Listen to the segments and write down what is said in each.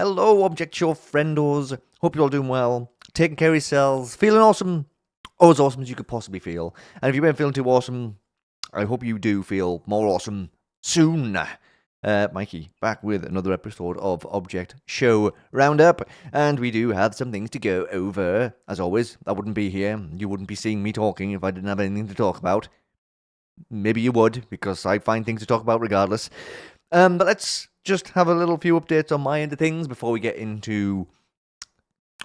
Hello, Object Show friendos. Hope you're all doing well, taking care of yourselves, feeling awesome, or as awesome as you could possibly feel. And if you weren't feeling too awesome, I hope you do feel more awesome soon. Mikey, back with another episode of Object Show Roundup, and we do have some things to go over. As always, I wouldn't be here, you wouldn't be seeing me talking if I didn't have anything to talk about. Maybe you would, because I find things to talk about regardless. But let's just have a little few updates on my end of things before we get into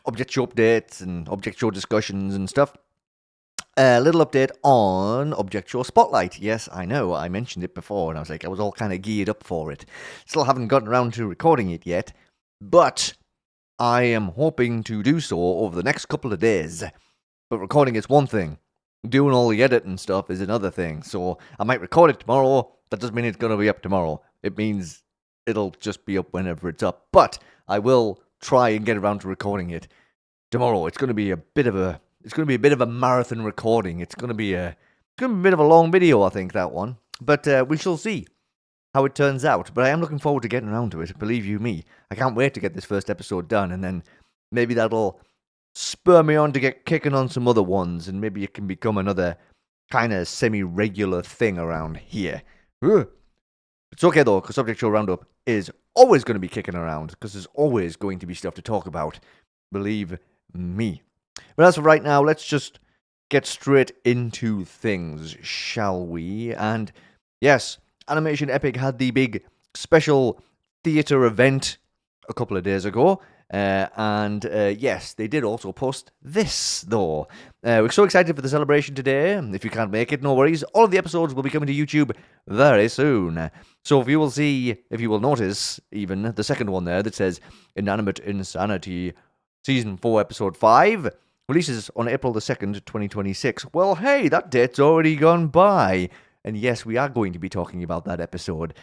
Object Show updates and Object Show discussions and stuff. A little update on Object Show Spotlight. Yes, I know, I mentioned it before, and I was all kind of geared up for it. Still haven't gotten around to recording it yet, but I am hoping to do so over the next couple of days. But recording is one thing. Doing all the editing stuff is another thing. So I might record it tomorrow. That doesn't mean it's going to be up tomorrow. It means it'll just be up whenever it's up. But I will try and get around to recording it tomorrow. It's going to be a bit of a marathon recording. It's going to be a bit of a long video, I think, that one. But we shall see how it turns out. But I am looking forward to getting around to it. Believe you me, I can't wait to get this first episode done, and then maybe that'll spur me on to get kicking on some other ones, and maybe it can become another kind of semi-regular thing around here. It's okay though, because Object Show Roundup is always going to be kicking around, because there's always going to be stuff to talk about. Believe me. But as for right now, let's just get straight into things, shall we? And yes, AnimationEpic had the big special theatre event a couple of days ago. Yes, they did also post this, though. We're so excited for the celebration today. If you can't make it, no worries. All of the episodes will be coming to YouTube very soon. So if you will notice, even the second one there that says Inanimate Insanity Season 4, Episode 5, releases on April the 2nd, 2026. Well, hey, that date's already gone by. And yes, we are going to be talking about that episode.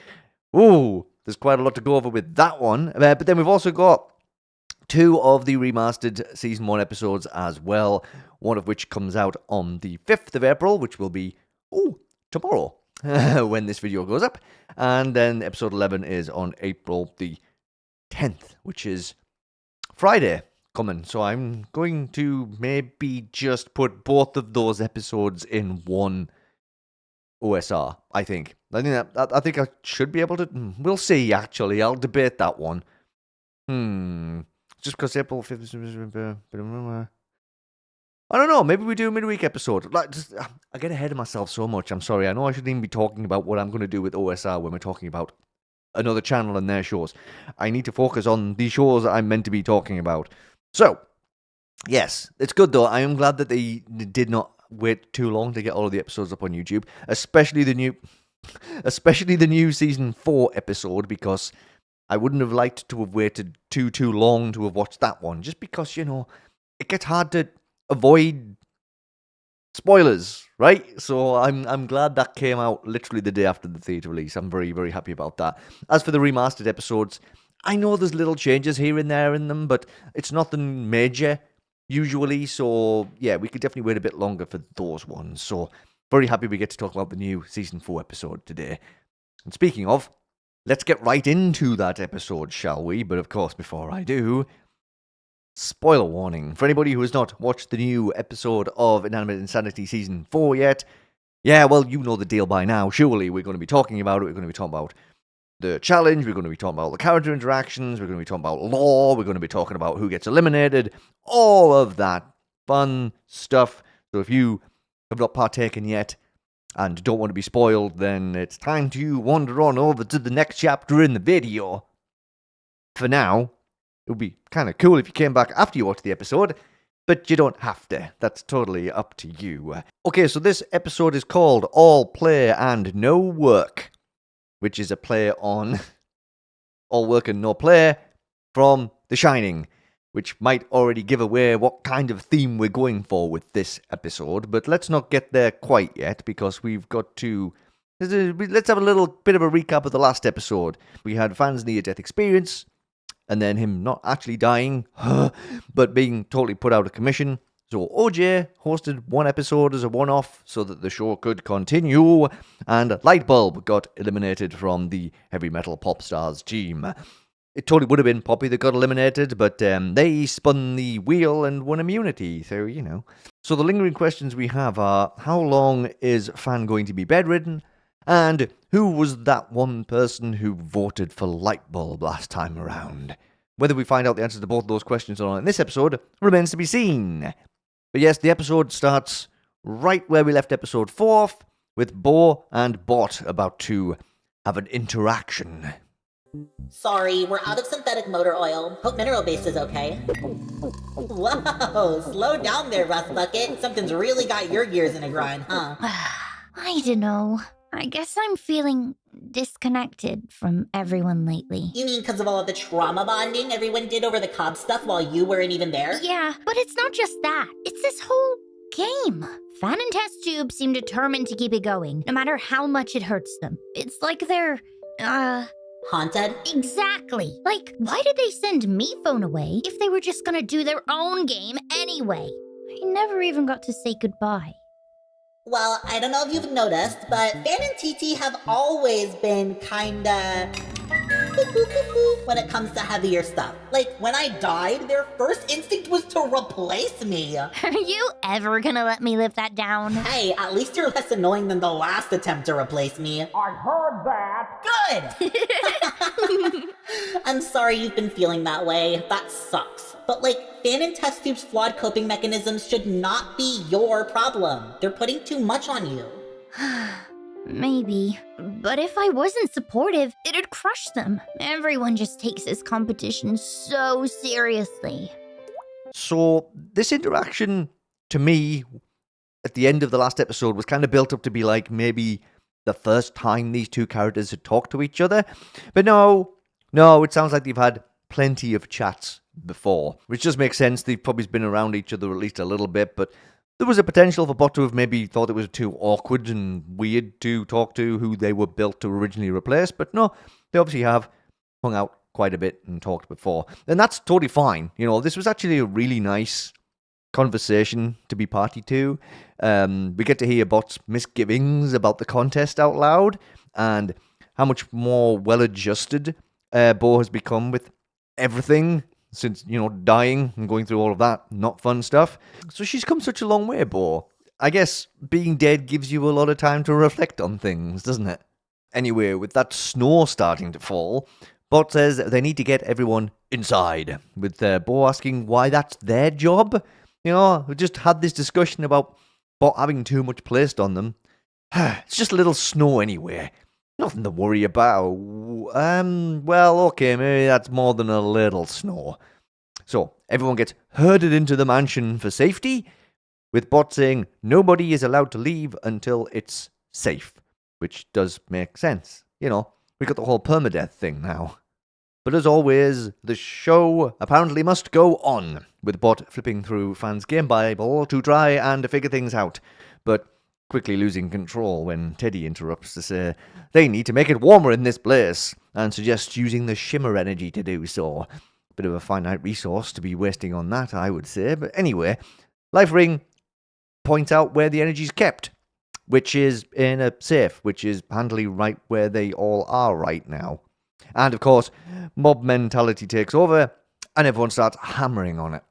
Ooh, there's quite a lot to go over with that one. But then we've also got 2 of the remastered Season 1 episodes as well, one of which comes out on the 5th of April, which will be, tomorrow, when this video goes up. And then episode 11 is on April the 10th, which is Friday coming. So I'm going to maybe just put both of those episodes in one OSR, I think. I think I should be able to. We'll see, actually. I'll debate that one. Just because April 5th. I don't know. Maybe we do a midweek episode. I get ahead of myself so much. I'm sorry. I know I shouldn't even be talking about what I'm going to do with OSR when we're talking about another channel and their shows. I need to focus on the shows that I'm meant to be talking about. So, yes, it's good though. I am glad that they did not wait too long to get all of the episodes up on YouTube, especially the new Season 4 episode, because I wouldn't have liked to have waited too long to have watched that one, just because, it gets hard to avoid spoilers, right? So I'm glad that came out literally the day after the theatre release. I'm very, very happy about that. As for the remastered episodes, I know there's little changes here and there in them, but it's nothing major usually, so yeah, we could definitely wait a bit longer for those ones. So very happy we get to talk about the new Season 4 episode today. And speaking of, let's get right into that episode, shall we? But of course, before I do, spoiler warning. For anybody who has not watched the new episode of Inanimate Insanity Season 4 yet, yeah, well, you know the deal by now. Surely we're going to be talking about it. We're going to be talking about the challenge. We're going to be talking about the character interactions. We're going to be talking about lore. We're going to be talking about who gets eliminated. All of that fun stuff. So if you have not partaken yet and don't want to be spoiled, then it's time to wander on over to the next chapter in the video. For now, it would be kind of cool if you came back after you watched the episode, but you don't have to. That's totally up to you. Okay, so this episode is called All Play and No Work, which is a play on All Work and No Play from The Shining, which might already give away what kind of theme we're going for with this episode, but let's not get there quite yet, because we've got to. Let's have a little bit of a recap of the last episode. We had Fan's near-death experience, and then him not actually dying, but being totally put out of commission. So OJ hosted one episode as a one-off so that the show could continue, and Lightbulb got eliminated from the heavy metal pop stars team. It totally would have been Poppy that got eliminated, but they spun the wheel and won immunity, so, you know. So the lingering questions we have are, how long is Fan going to be bedridden? And who was that one person who voted for Lightbulb last time around? Whether we find out the answers to both of those questions or not in this episode remains to be seen. But yes, the episode starts right where we left episode 4, with Bo and Bot about to have an interaction. Sorry, we're out of synthetic motor oil. Hope mineral base is okay. Whoa, slow down there, Rust Bucket. Something's really got your gears in a grind, huh? I don't know. I guess I'm feeling disconnected from everyone lately. You mean because of all of the trauma bonding everyone did over the Cobb stuff while you weren't even there? Yeah, but it's not just that. It's this whole game. Fan and Test Tube seem determined to keep it going, no matter how much it hurts them. It's like they're, Haunted? Exactly. Like, why did they send me phone away if they were just gonna do their own game anyway? I never even got to say goodbye. Well, I don't know if you've noticed, but Fan and TT have always been kinda when it comes to heavier stuff. Like, when I died, their first instinct was to replace me. Are you ever gonna let me live that down? Hey, at least you're less annoying than the last attempt to replace me. I heard that. Good! I'm sorry you've been feeling that way. That sucks. But like, Fan and Test Tube's flawed coping mechanisms should not be your problem. They're putting too much on you. Maybe. But if I wasn't supportive, it'd crush them. Everyone just takes this competition so seriously. So this interaction, to me, at the end of the last episode, was kind of built up to be like maybe the first time these two characters had talked to each other. But no, it sounds like they've had plenty of chats before, which just makes sense. They've probably been around each other at least a little bit, but there was a potential for Bot to have maybe thought it was too awkward and weird to talk to who they were built to originally replace, but no, they obviously have hung out quite a bit and talked before. And that's totally fine. You know, this was actually a really nice conversation to be party to. We get to hear Bot's misgivings about the contest out loud and how much more well-adjusted Bo has become with everything since, you know, dying and going through all of that not fun stuff. So she's come such a long way, Bo. I guess being dead gives you a lot of time to reflect on things, doesn't it? Anyway, with that snow starting to fall, Bot says they need to get everyone inside, with Bo asking why that's their job. You know, we just had this discussion about Bot having too much placed on them. It's just a little snow anyway. Nothing to worry about. Well, okay, maybe that's more than a little snow. So, everyone gets herded into the mansion for safety, with Bot saying nobody is allowed to leave until it's safe, which does make sense. You know, we got the whole permadeath thing now. But as always, the show apparently must go on, with Bot flipping through Fan's game Bible to try and figure things out, but quickly losing control when Teddy interrupts to say they need to make it warmer in this place, and suggests using the shimmer energy to do so. Bit of a finite resource to be wasting on that, I would say, but anyway, Life Ring points out where the energy's kept, which is in a safe, which is handily right where they all are right now. And of course, mob mentality takes over, and everyone starts hammering on it.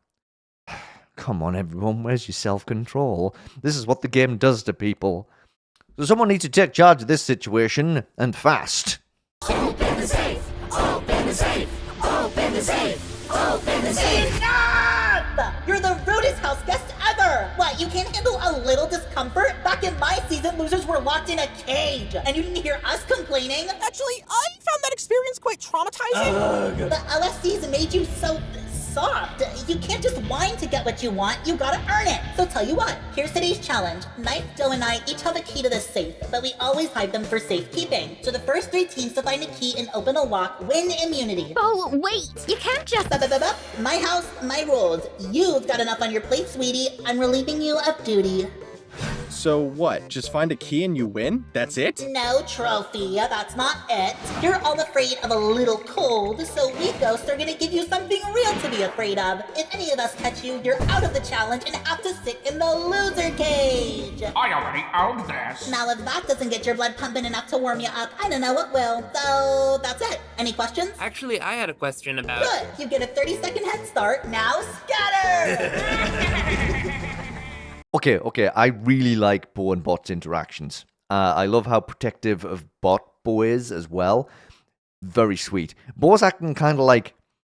Come on, everyone, where's your self-control? This is what the game does to people. So someone needs to take charge of this situation, and fast. Open the safe! Open the safe! Open the safe! Open the safe! Enough! You're the rudest house guest ever! What, you can't handle a little discomfort? Back in my season, losers were locked in a cage, and you didn't hear us complaining? Actually, I found that experience quite traumatizing. The LSDs made you so soft. You can't just whine to get what you want, you gotta earn it. So tell you what, here's today's challenge. Knife, Joe, and I each have a key to the safe, but we always hide them for safekeeping. So the first 3 teams to find a key and open a lock win immunity. Oh, wait! You can't just... My house, my rules. You've got enough on your plate, sweetie. I'm relieving you of duty. So what? Just find a key and you win? That's it? No, Trophy, that's not it. You're all afraid of a little cold, so we ghosts are gonna give you something real to be afraid of. If any of us catch you, you're out of the challenge and have to sit in the loser cage. I already own this. Now, if that doesn't get your blood pumping enough to warm you up, I don't know what will. So, that's it. Any questions? Actually, I had a question about... Good. You get a 30-second head start. Now, scatter! Okay, I really like Bo and Bot's interactions. I love how protective of Bo is as well. Very sweet. Bo's acting kind of like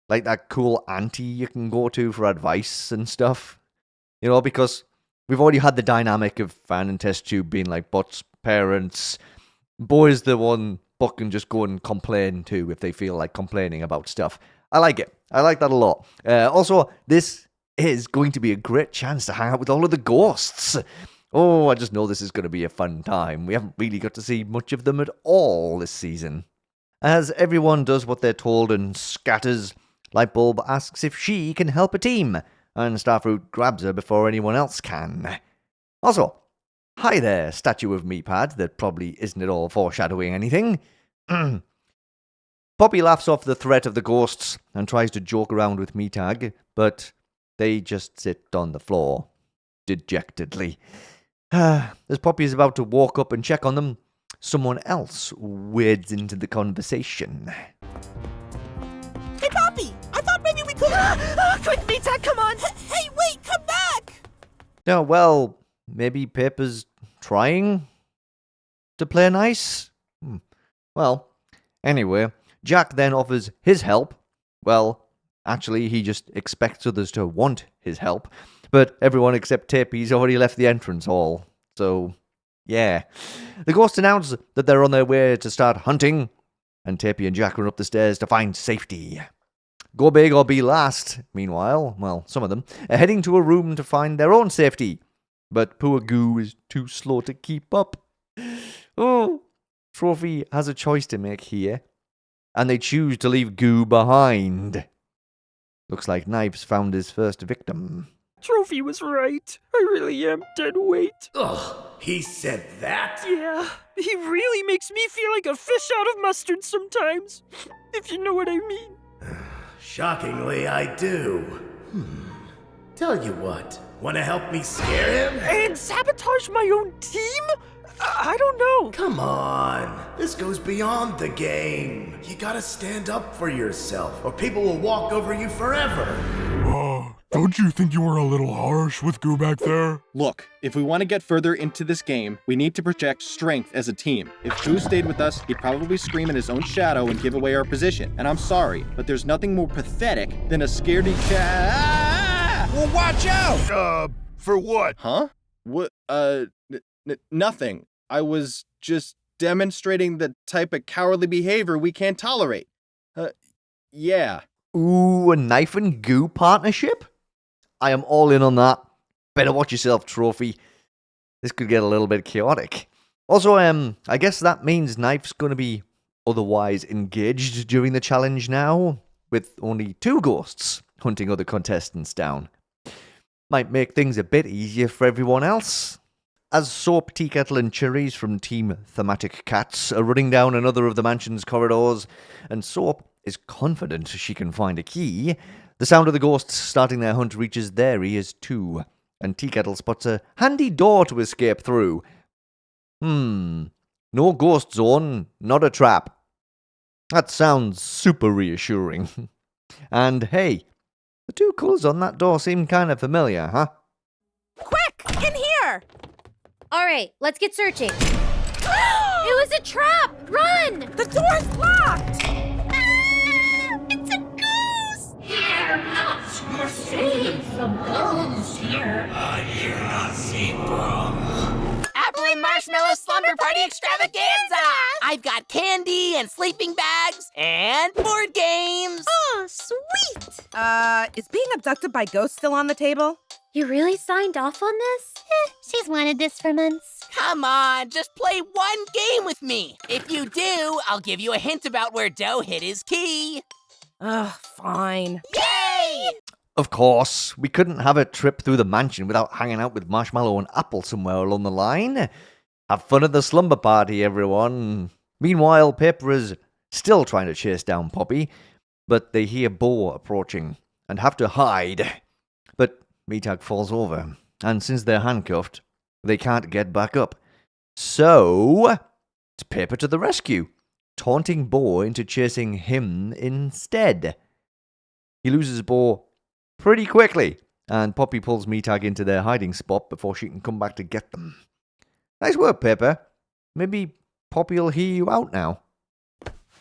that cool auntie you can go to for advice and stuff. You know, because we've already had the dynamic of Fan and Test Tube being like Bot's parents. Bo is the one Bot can just go and complain to if they feel like complaining about stuff. I like it. I like that a lot. Also, this is going to be a great chance to hang out with all of the ghosts. Oh, I just know this is going to be a fun time. We haven't really got to see much of them at all this season. As everyone does what they're told and scatters, Lightbulb asks if she can help a team, and Starfruit grabs her before anyone else can. Also, hi there, statue of Meepad that probably isn't at all foreshadowing anything. Poppy laughs off the threat of the ghosts and tries to joke around with Meetag, but they just sit on the floor, dejectedly. As Poppy is about to walk up and check on them, someone else wades into the conversation. Hey, Poppy! I thought maybe we could... quick, Meetag, come on! Hey, wait, come back! Yeah, well, maybe Paper's trying to play nice? Well, anyway, Jack then offers his help. Well, actually, he just expects others to want his help. But everyone except Tapey's already left the entrance hall. So, yeah. The ghosts announce that they're on their way to start hunting, and Tapey and Jack run up the stairs to find safety. Go Big or Be Last, meanwhile, well, some of them, are heading to a room to find their own safety. But poor Goo is too slow to keep up. Oh, Trophy has a choice to make here, and they choose to leave Goo behind. Looks like Knives found his first victim. Trophy was right. I really am dead weight. Ugh, he said that? Yeah, he really makes me feel like a fish out of mustard sometimes, if you know what I mean. Shockingly, I do. Tell you what, wanna help me scare him? And sabotage my own team? I don't know. Come on, this goes beyond the game. You gotta stand up for yourself, or people will walk over you forever. Don't you think you were a little harsh with Goo back there? Look, if we want to get further into this game, we need to project strength as a team. If Goo stayed with us, he'd probably scream in his own shadow and give away our position. And I'm sorry, but there's nothing more pathetic than a scaredy cat. Ah! Well, watch out! For what? Huh? What? Nothing. I was just demonstrating the type of cowardly behavior we can't tolerate. Yeah. Ooh, a Knife and Goo partnership? I am all in on that. Better watch yourself, Trophy. This could get a little bit chaotic. Also, I guess that means Knife's going to be otherwise engaged during the challenge now, with only 2 ghosts hunting other contestants down. Might make things a bit easier for everyone else. As Soap, Tea Kettle and Cherries from Team Thematic Cats are running down another of the mansion's corridors, and Soap is confident she can find a key, the sound of the ghosts starting their hunt reaches their ears too, and Tea Kettle spots a handy door to escape through. No ghost zone, not a trap. That sounds super reassuring. And hey, the 2 colours on that door seem kind of familiar, huh? Quick! In here! Alright, let's get searching. It was a trap! Run! The door's locked! It's a goose! Fear not, you're safe from those here. I hear not see from. Apple and Marshmallow Slumber Party Extravaganza! I've got candy and sleeping bags and board games! Oh, sweet! Is being abducted by ghosts still on the table? You really signed off on this? She's wanted this for months. Come on, just play one game with me. If you do, I'll give you a hint about where Doe hid his key. Ugh, fine. Yay! Of course, we couldn't have a trip through the mansion without hanging out with Marshmallow and Apple somewhere along the line. Have fun at the slumber party, everyone. Meanwhile, Paper is still trying to chase down Poppy, but they hear Bo approaching and have to hide. But Meatag falls over, and since they're handcuffed, they can't get back up. So, it's Paper to the rescue, taunting Bo into chasing him instead. He loses Bo pretty quickly, and Poppy pulls Meatag into their hiding spot before she can come back to get them. Nice work, Paper. Maybe Poppy'll hear you out now.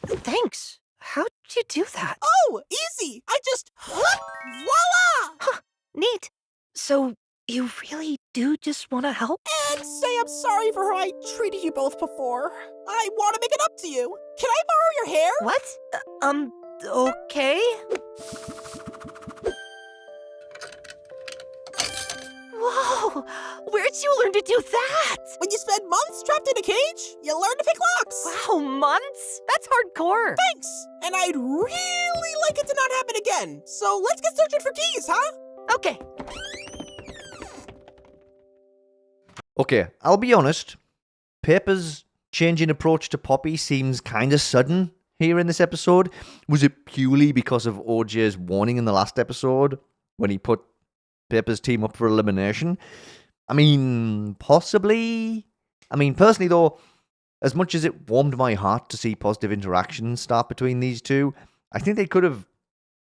Thanks. How'd you do that? Oh, easy! I just... voila! Huh, neat. So, you really do just want to help? And say I'm sorry for how I treated you both before. I want to make it up to you. Can I borrow your hair? What? Okay. Whoa! Where'd you learn to do that? When you spend months trapped in a cage, you learn to pick locks. Wow, months? That's hardcore. Thanks! And I'd really like it to not happen again. So let's get searching for keys, huh? Okay. Okay, I'll be honest. Paper's changing approach to Poppy seems kind of sudden here in this episode. Was it purely because of OJ's warning in the last episode when he put Paper's team up for elimination? I mean, possibly. I mean, personally though, as much as it warmed my heart to see positive interactions start between these two, I think they could have...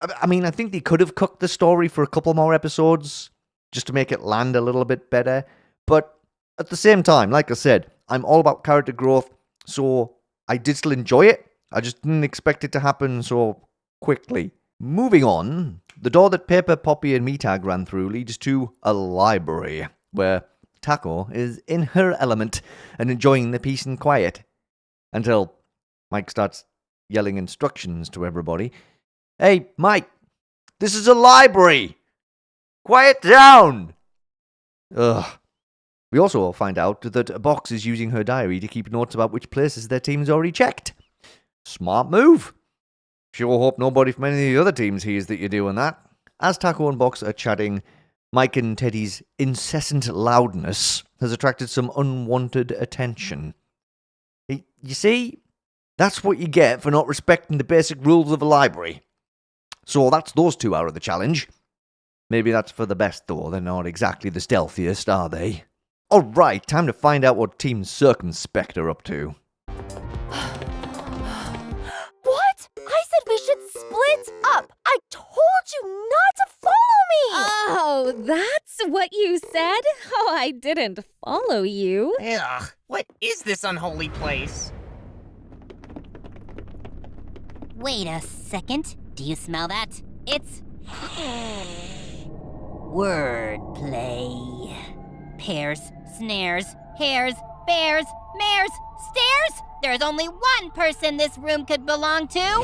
I think they could have cooked the story for a couple more episodes just to make it land a little bit better. But at the same time, like I said, I'm all about character growth, so I did still enjoy it. I just didn't expect it to happen so quickly. Moving on, the door that Paper, Poppy, and Meatag ran through leads to a library, where Taco is in her element and enjoying the peace and quiet. Until Mike starts yelling instructions to everybody. Hey, Mike, this is a library! Quiet down! Ugh. We also find out that Box is using her diary to keep notes about which places their team's already checked. Smart move. Sure hope nobody from any of the other teams hears that you're doing that. As Taco and Box are chatting, Mike and Teddy's incessant loudness has attracted some unwanted attention. You see, that's what you get for not respecting the basic rules of a library. So that's those two out of the challenge. Maybe that's for the best, though. They're not exactly the stealthiest, are they? Alright, time to find out what Team Circumspect are up to. What? I said we should split up. I told you not to follow me. Oh, that's what you said? Oh, I didn't follow you. Ugh, what is this unholy place? Wait a second. Do you smell that? It's wordplay. Pears, snares, hares, bears, mares, stairs. There's only one person this room could belong to.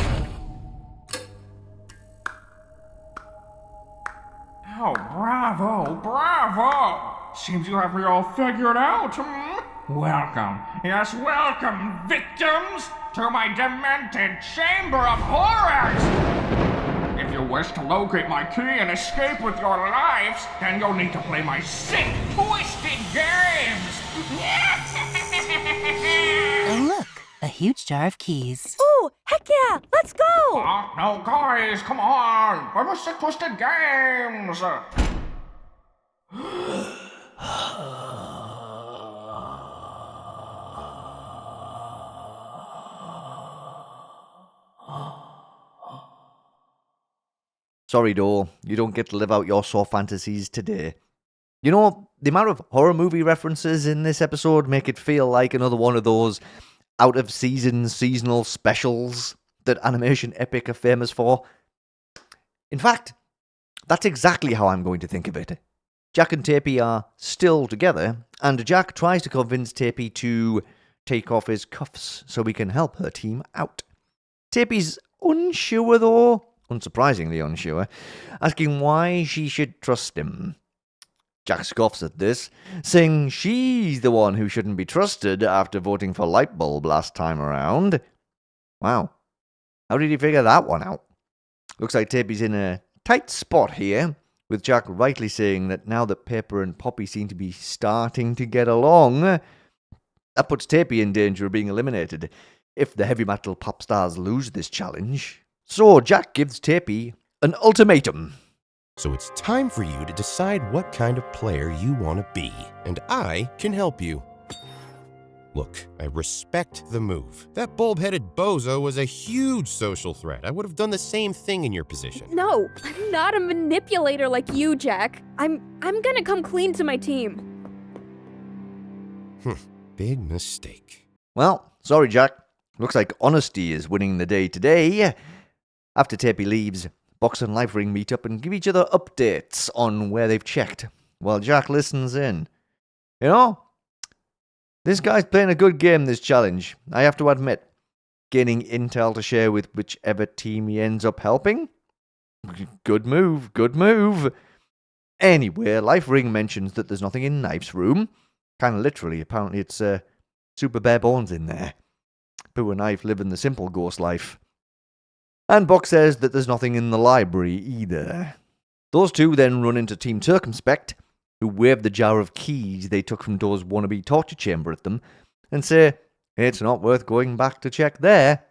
Oh, bravo, bravo! Seems you have it all figured out, hmm? Welcome, yes, welcome, victims, to my demented chamber of horrors! If you wish to locate my key and escape with your lives, then you'll need to play my sick, twisted games! Oh, look, a huge jar of keys. Ooh, heck yeah, let's go! No, guys, come on! We're sick, twisted games! Sorry, Dole, you don't get to live out your soft fantasies today. You know, the amount of horror movie references in this episode make it feel like another one of those out-of-season seasonal specials that AnimationEpic are famous for. In fact, that's exactly how I'm going to think of it. Jack and Tapey are still together, and Jack tries to convince Tapey to take off his cuffs so he can help her team out. Tapey's unsure, though. Unsurprisingly unsure, asking why she should trust him. Jack scoffs at this, saying she's the one who shouldn't be trusted after voting for Lightbulb last time around. Wow. How did he figure that one out? Looks like Tapey's in a tight spot here, with Jack rightly saying that now that Pepper and Poppy seem to be starting to get along, that puts Tapey in danger of being eliminated if the heavy metal pop stars lose this challenge. So Jack gives Tapey an ultimatum. So it's time for you to decide what kind of player you want to be, and I can help you. Look, I respect the move. That bulb-headed bozo was a huge social threat. I would have done the same thing in your position. No, I'm not a manipulator like you, Jack. I'm gonna come clean to my team. Big mistake. Well, sorry, Jack. Looks like honesty is winning the day today. After Tapey leaves, Box and Life Ring meet up and give each other updates on where they've checked, while Jack listens in. You know, this guy's playing a good game this challenge, I have to admit. Gaining intel to share with whichever team he ends up helping? Good move, good move. Anyway, Life Ring mentions that there's nothing in Knife's room. Kind of literally, apparently it's super bare bones in there. Pooh and Knife living the simple ghost life. And Box says that there's nothing in the library either. Those two then run into Team Circumspect, who wave the jar of keys they took from Doe's wannabe torture chamber at them, and say it's not worth going back to check there,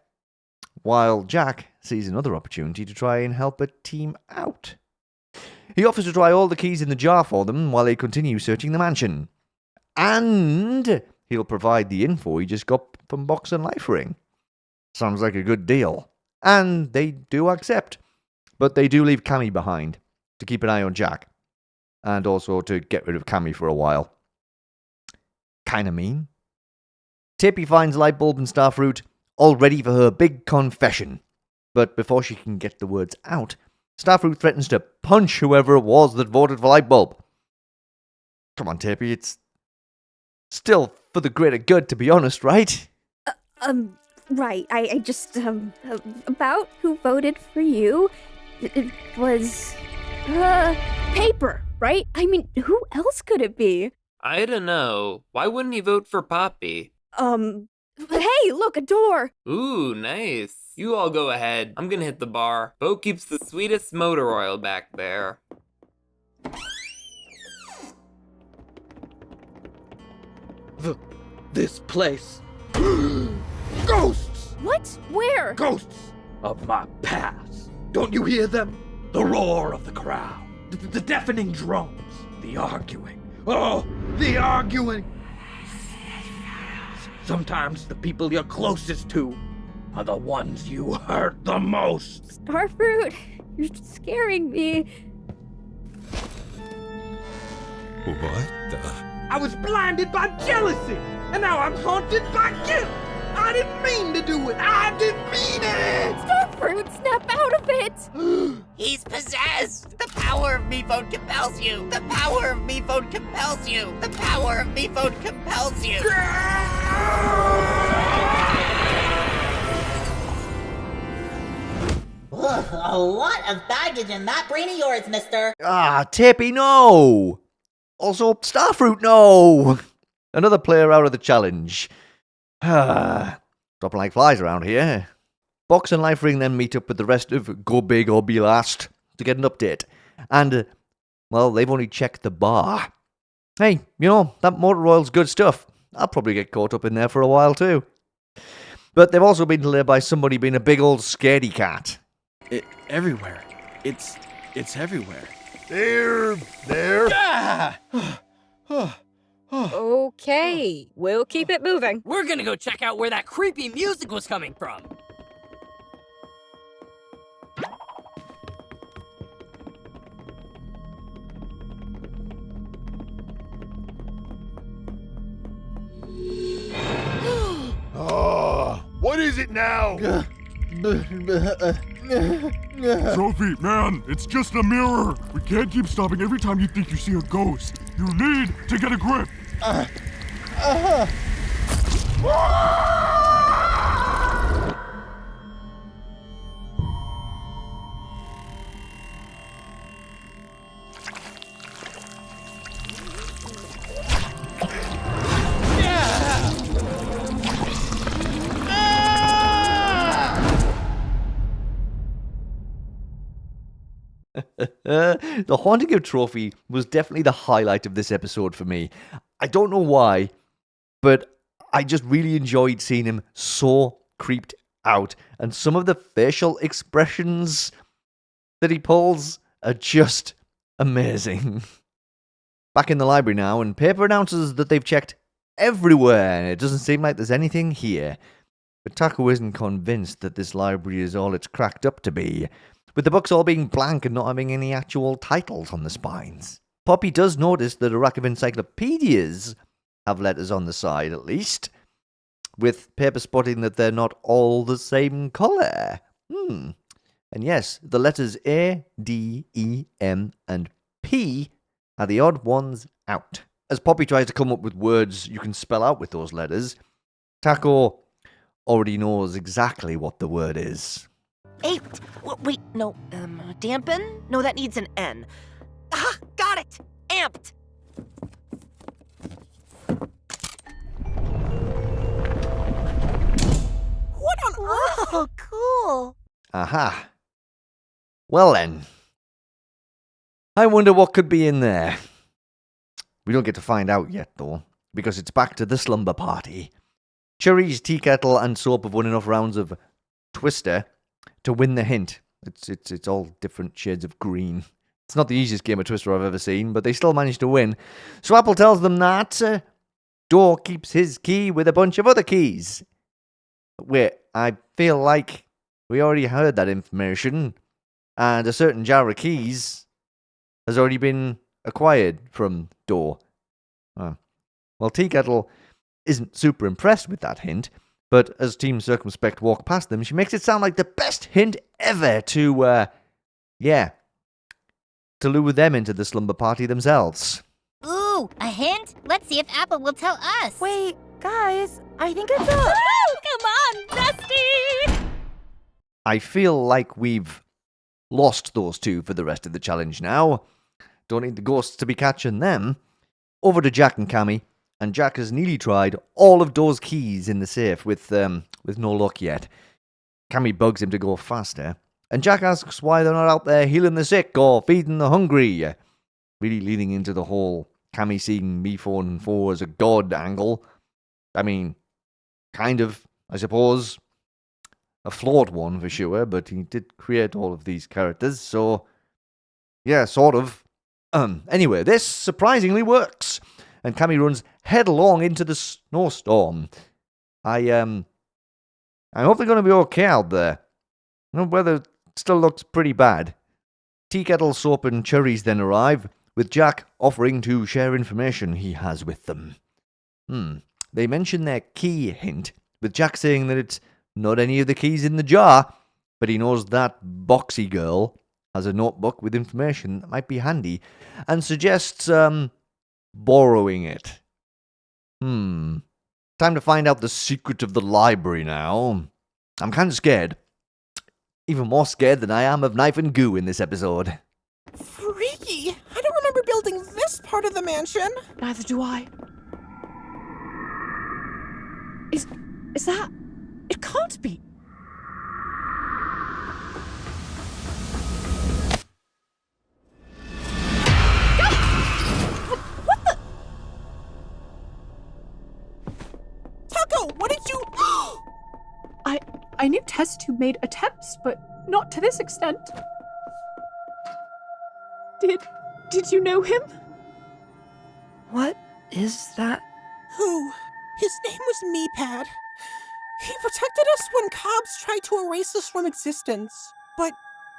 while Jack sees another opportunity to try and help a team out. He offers to try all the keys in the jar for them while they continue searching the mansion. And he'll provide the info he just got from Box and Life Ring. Sounds like a good deal. And they do accept. But they do leave Cammy behind to keep an eye on Jack. And also to get rid of Cammy for a while. Kinda mean. Tapey finds Lightbulb and Starfruit all ready for her big confession. But before she can get the words out, Starfruit threatens to punch whoever it was that voted for Lightbulb. Come on, Tapey, it's still for the greater good, to be honest, right? Right. I just, about who voted for you, it was, Paper, right? I mean, who else could it be? I don't know. Why wouldn't he vote for Poppy? Hey, look, a door! Ooh, nice. You all go ahead. I'm gonna hit the bar. Bo keeps the sweetest motor oil back there. This place. Ghosts! What? Where? Ghosts of my past. Don't you hear them? The roar of the crowd. The deafening drums. The arguing. Oh, the arguing. Sometimes the people you're closest to are the ones you hurt the most. Starfruit, you're scaring me. What the? I was blinded by jealousy, and now I'm haunted by guilt. I didn't mean to do it. I didn't mean it. Starfruit, snap out of it. He's possessed. The power of me phone compels you. The power of me phone compels you. The power of me phone compels you. Ugh, a lot of baggage in that brain of yours, mister. Ah, Tapey, no! Also, Starfruit, no! Another player out of the challenge. Dropping like flies around here. Box and Life Ring then meet up with the rest of Go Big or Be Last to get an update. And, well, they've only checked the bar. Hey, you know, that motor oil's good stuff. I'll probably get caught up in there for a while too. But they've also been delayed by somebody being a big old scaredy cat. Everywhere. It's everywhere. There. Ah! Okay, we'll keep it moving. We're gonna go check out where that creepy music was coming from. What is it now? Trophy, man, it's just a mirror. We can't keep stopping every time you think you see a ghost. You need to get a grip. The Haunting of Trophy was definitely the highlight of this episode for me. I don't know why, but I just really enjoyed seeing him so creeped out. And some of the facial expressions that he pulls are just amazing. Back in the library now, and Paper announces that they've checked everywhere, and it doesn't seem like there's anything here. But Taco isn't convinced that this library is all it's cracked up to be, with the books all being blank and not having any actual titles on the spines. Poppy does notice that a rack of encyclopedias have letters on the side, at least, with Paper spotting that they're not all the same colour. And yes, the letters A, D, E, M, and P are the odd ones out. As Poppy tries to come up with words you can spell out with those letters, Taco already knows exactly what the word is. Aped. Wait, no. Dampen? No, that needs an N. Ah, got it. Amped. What on earth? Oh, cool. Aha. Well then. I wonder what could be in there. We don't get to find out yet, though, because it's back to the slumber party. Cherries, Tea Kettle, and Soap have won enough rounds of Twister to win the hint. It's all different shades of green. It's not the easiest game of Twister I've ever seen, but they still managed to win. So Apple tells them that Door keeps his key with a bunch of other keys. Wait, I feel like we already heard that information, and a certain jar of keys has already been acquired from Door. Well, Tea Kettle isn't super impressed with that hint, but as Team Circumspect walk past them, she makes it sound like the best hint ever to lure them into the slumber party themselves. Ooh, a hint? Let's see if Apple will tell us. Wait, guys, I think it's a... Come on, Dusty! I feel like we've lost those two for the rest of the challenge now. Don't need the ghosts to be catching them. Over to Jack and Cammy, and Jack has nearly tried all of Door's keys in the safe with no luck yet. Cammy bugs him to go faster, and Jack asks why they're not out there healing the sick or feeding the hungry. Really leaning into the whole Cammy seeing Me4 4 as a god angle. I mean, kind of, I suppose. A flawed one for sure, but he did create all of these characters, so yeah, sort of. Anyway, this surprisingly works, and Cammy runs headlong into the snowstorm. I hope they're going to be okay out there. The weather still looks pretty bad. Tea Kettle, Soap, and Cherries then arrive, with Jack offering to share information he has with them. They mention their key hint, with Jack saying that it's not any of the keys in the jar, but he knows that Boxy Girl has a notebook with information that might be handy, and suggests, borrowing it. Time to find out the secret of the library now. I'm kind of scared. Even more scared than I am of Knife and Goo in this episode. Freaky! I don't remember building this part of the mansion. Neither do I. Is that... It can't be. Taco, what did you... I knew test tube made attempts, but not to this extent. Did you know him? What is that? Who? His name was Meepad. He protected us when Cobbs tried to erase us from existence. But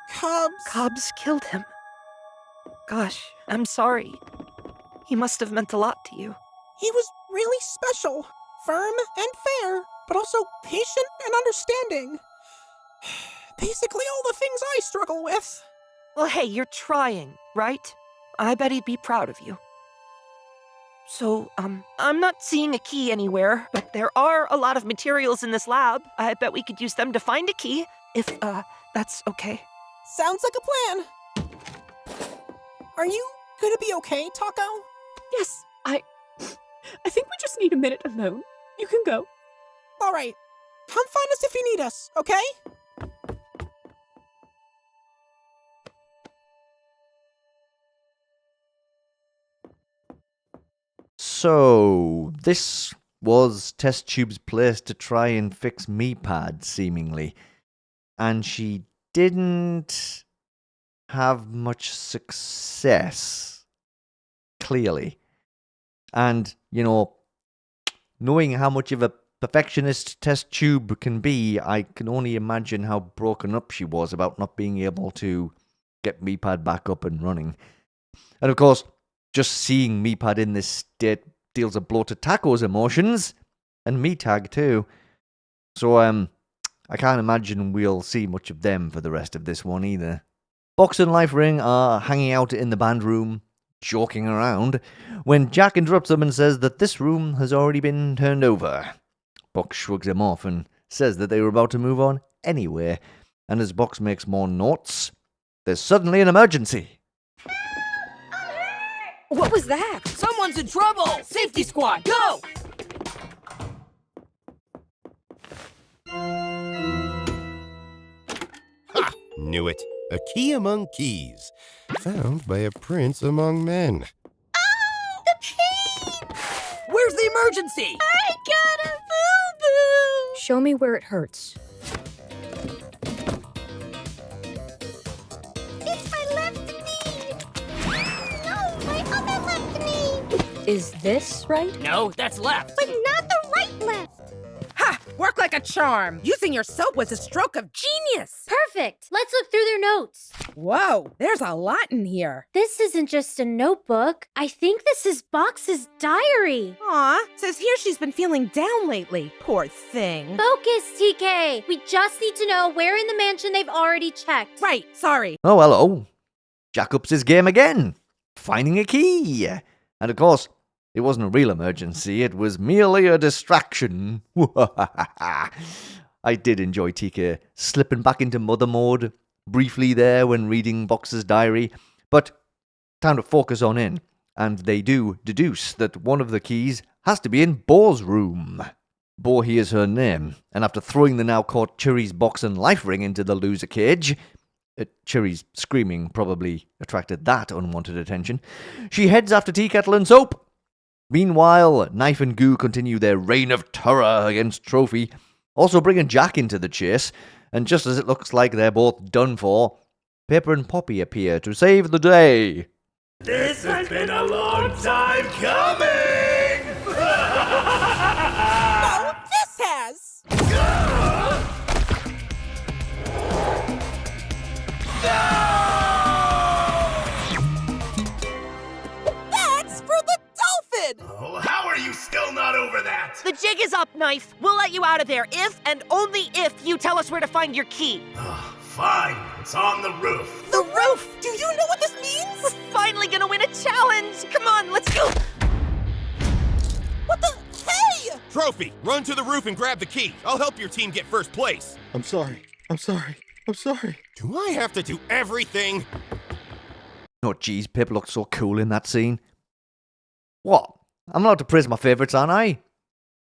Cobbs killed him. Gosh, I'm sorry. He must have meant a lot to you. He was really special. Firm and fair, but also patient and understanding. Basically all the things I struggle with. Well, hey, you're trying, right? I bet he'd be proud of you. So, I'm not seeing a key anywhere, but there are a lot of materials in this lab. I bet we could use them to find a key, if, that's okay. Sounds like a plan. Are you gonna be okay, Taco? Yes, I think we just need a minute alone. You can go. All right. Come find us if you need us, okay? So, this was Test Tube's place to try and fix Meepad, seemingly. And she didn't have much success, clearly. And, you know, knowing how much of a perfectionist Test Tube can be, I can only imagine how broken up she was about not being able to get Meepad back up and running. And of course, just seeing Meepad in this state deals a blow to Taco's emotions, and Meetag too. So, I can't imagine we'll see much of them for the rest of this one either. Box and Life Ring are hanging out in the band room, joking around, when Jack interrupts them and says that this room has already been turned over. Box shrugs him off and says that they were about to move on anyway, and as Box makes more notes, there's suddenly an emergency. What was that? Someone's in trouble! Safety squad, go! Ha! Knew it. A key among keys. Found by a prince among men. The pain! Where's the emergency? I got a boo-boo! Show me where it hurts. It's my left knee! No, my other left knee! Is this right? No, that's left. But not the right left! Ha! Work like a charm! Using your soap was a stroke of genius! Perfect! Let's look through their notes. Whoa, there's a lot in here. This isn't just a notebook. I think this is Box's diary. Aw, says here she's been feeling down lately. Poor thing. Focus, TK! We just need to know where in the mansion they've already checked. Right, sorry. Oh, hello. Jack ups his game again, finding a key. And of course, it wasn't a real emergency, it was merely a distraction. I did enjoy TK slipping back into mother mode briefly there when reading Box's diary, but time to focus on in, and they do deduce that one of the keys has to be in Bo's room. Bo hears her name, and after throwing the now caught Chiri's box and life ring into the loser cage, Chiri's screaming probably attracted that unwanted attention, she heads after Tea Kettle and Soap. Meanwhile, Knife and Goo continue their reign of terror against Trophy, also bringing Jack into the chase, and just as it looks like they're both done for, Paper and Poppy appear to save the day. This has been a long time coming! No, this has! That's for the dolphin! Oh, how are you still not over that? The jig is up, Knife. We'll let you out of there if and only if you tell us where to find your key. Fine, it's on the roof. The roof! Do you know what this means? We're finally gonna win a challenge! Come on, let's go! What the? Hey! Trophy, run to the roof and grab the key. I'll help your team get first place. I'm sorry. Do I have to do everything? Oh, geez, Pip looked so cool in that scene. What? I'm allowed to praise my favourites, aren't I?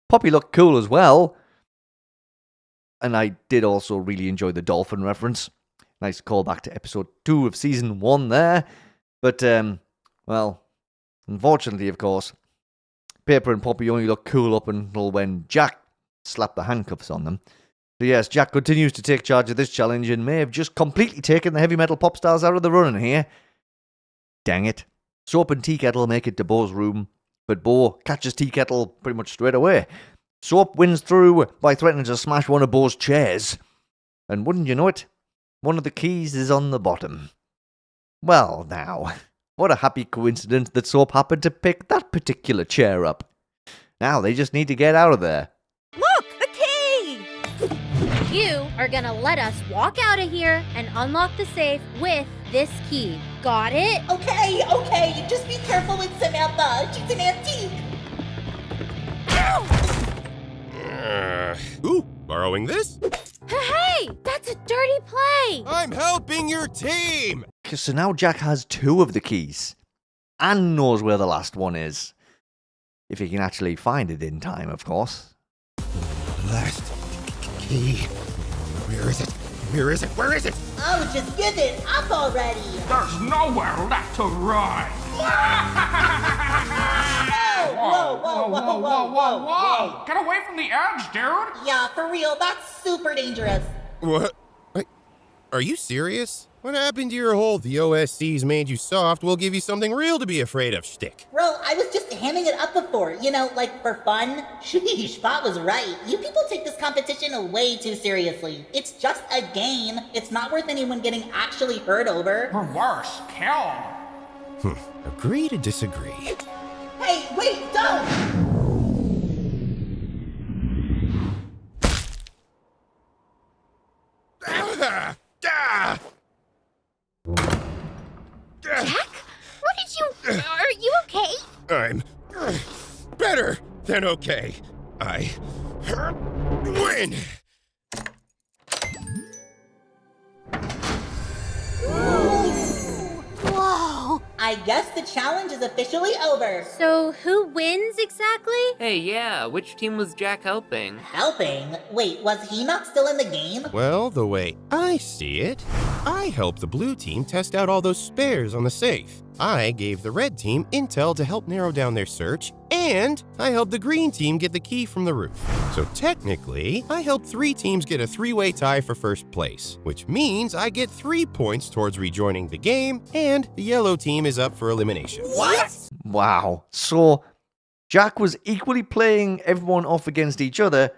Poppy looked cool as well. And I did also really enjoy the dolphin reference. Nice callback to episode 2 of season 1 there. But, well, unfortunately, of course, Paper and Poppy only look cool up until when Jack slapped the handcuffs on them. So yes, Jack continues to take charge of this challenge and may have just completely taken the heavy metal pop stars out of the running here. Dang it. Soap and Tea Kettle make it to Bo's room, but Bo catches Tea Kettle pretty much straight away. Soap wins through by threatening to smash one of Bo's chairs. And wouldn't you know it, one of the keys is on the bottom. Well now, what a happy coincidence that Soap happened to pick that particular chair up. Now they just need to get out of there. Look, the key! You are gonna let us walk out of here and unlock the safe with this key. Got it? Okay. Just be careful with Samantha. She's an antique. Ooh, borrowing this? Hey, that's a dirty play. I'm helping your team! So now Jack has 2 of the keys. And knows where the last one is. If he can actually find it in time, of course. Last key. Where is it? Where is it? Where is it? Oh, just give it up already. There's nowhere left to run. Whoa! Get away from the edge, dude! Yeah, for real, that's super dangerous. What? Are you serious? What happened to your whole "the OSC's made you soft, we'll give you something real to be afraid of" shtick? Bro, I was just hamming it up before, like for fun. Sheesh, Spot was right. You people take this competition way too seriously. It's just a game. It's not worth anyone getting actually hurt over. Or worse, killed. Agree to disagree. Hey, wait, don't! Jack? What did you... Are you okay? I'm better than okay. I win. Whoa! I guess the challenge is officially over. So who wins exactly? Hey, yeah, which team was Jack helping? Helping? Wait, was he not still in the game? Well, the way I see it, I helped the blue team test out all those spares on the safe. I gave the red team intel to help narrow down their search, and I helped the green team get the key from the roof. So technically, I helped 3 teams get a 3-way tie for first place, which means I get 3 points towards rejoining the game, and the yellow team is up for elimination. What? Wow. So, Jack was equally playing everyone off against each other,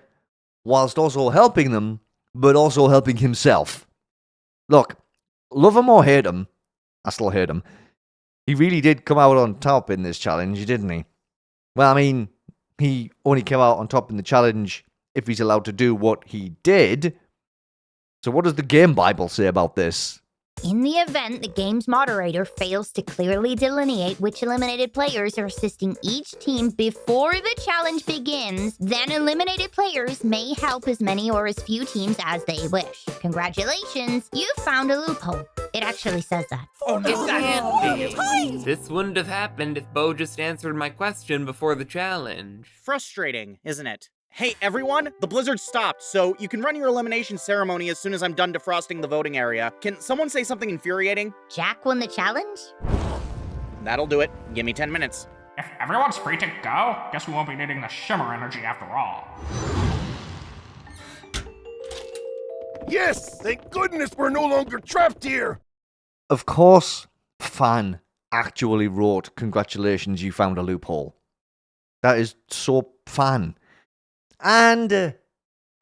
whilst also helping them, but also helping himself. Look, love him or hate him, I still hate him. He really did come out on top in this challenge, didn't he? Well, I mean, he only came out on top in the challenge if he's allowed to do what he did. So what does the game Bible say about this? In the event the game's moderator fails to clearly delineate which eliminated players are assisting each team before the challenge begins, then eliminated players may help as many or as few teams as they wish. Congratulations, you've found a loophole. It actually says that. Oh, no. Can't be. This wouldn't have happened if Bo just answered my question before the challenge. Frustrating, isn't it? Hey, everyone, the blizzard stopped, so you can run your elimination ceremony as soon as I'm done defrosting the voting area. Can someone say something infuriating? Jack won the challenge? That'll do it. Give me 10 minutes. If everyone's free to go, guess we won't be needing the shimmer energy after all. Yes! Thank goodness we're no longer trapped here! Of course, Fan actually wrote, "Congratulations, you found a loophole." That is so Fan. And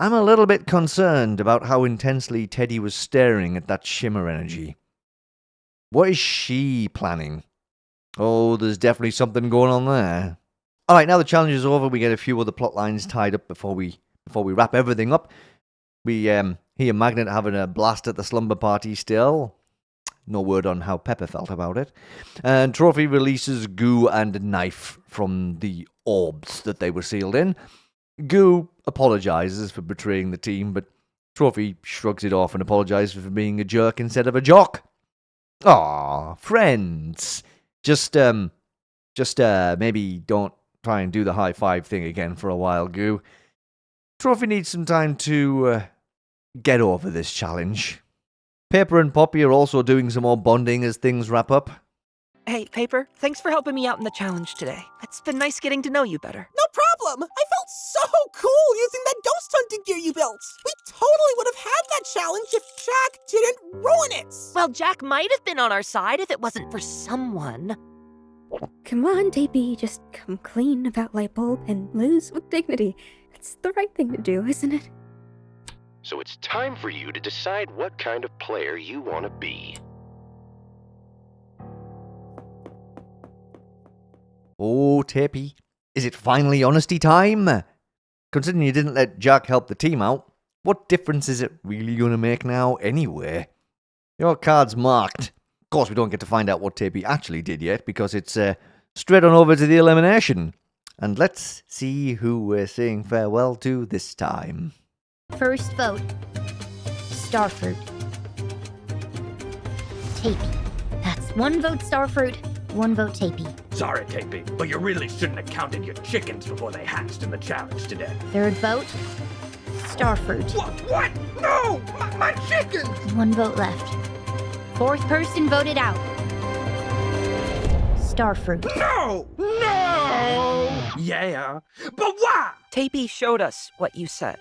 I'm a little bit concerned about how intensely Teddy was staring at that shimmer energy. What is she planning? Oh, there's definitely something going on there. Alright, now the challenge is over, we get a few other plot lines tied up before we wrap everything up. We hear Magnet having a blast at the slumber party still. No word on how Pepper felt about it. And Trophy releases Goo and a knife from the orbs that they were sealed in. Goo apologizes for betraying the team, but Trophy shrugs it off and apologizes for being a jerk instead of a jock. Aw, friends. Just maybe don't try and do the high five thing again for a while, Goo. Trophy needs some time to get over this challenge. Paper and Poppy are also doing some more bonding as things wrap up. Hey, Paper, thanks for helping me out in the challenge today. It's been nice getting to know you better. No problem! I felt so cool using that ghost hunting gear you built! We totally would have had that challenge if Jack didn't ruin it! Well, Jack might have been on our side if it wasn't for someone. Come on, Tapey, just come clean about Lightbulb and lose with dignity. It's the right thing to do, isn't it? So it's time for you to decide what kind of player you want to be. Oh, Tapey, is it finally honesty time? Considering you didn't let Jack help the team out, what difference is it really going to make now anyway? Your card's marked. Of course, we don't get to find out what Tapey actually did yet, because it's straight on over to the elimination. And let's see who we're saying farewell to this time. First vote, Starfruit. Tapey. That's 1 vote Starfruit, 1 vote Tapey. Sorry, Tapey, but you really shouldn't have counted your chickens before they hatched in the challenge today. Third vote, Starfruit. What? No! My chickens! 1 vote left. 4th person voted out. Starfruit. No! No! Yeah, but why? Tapey showed us what you said.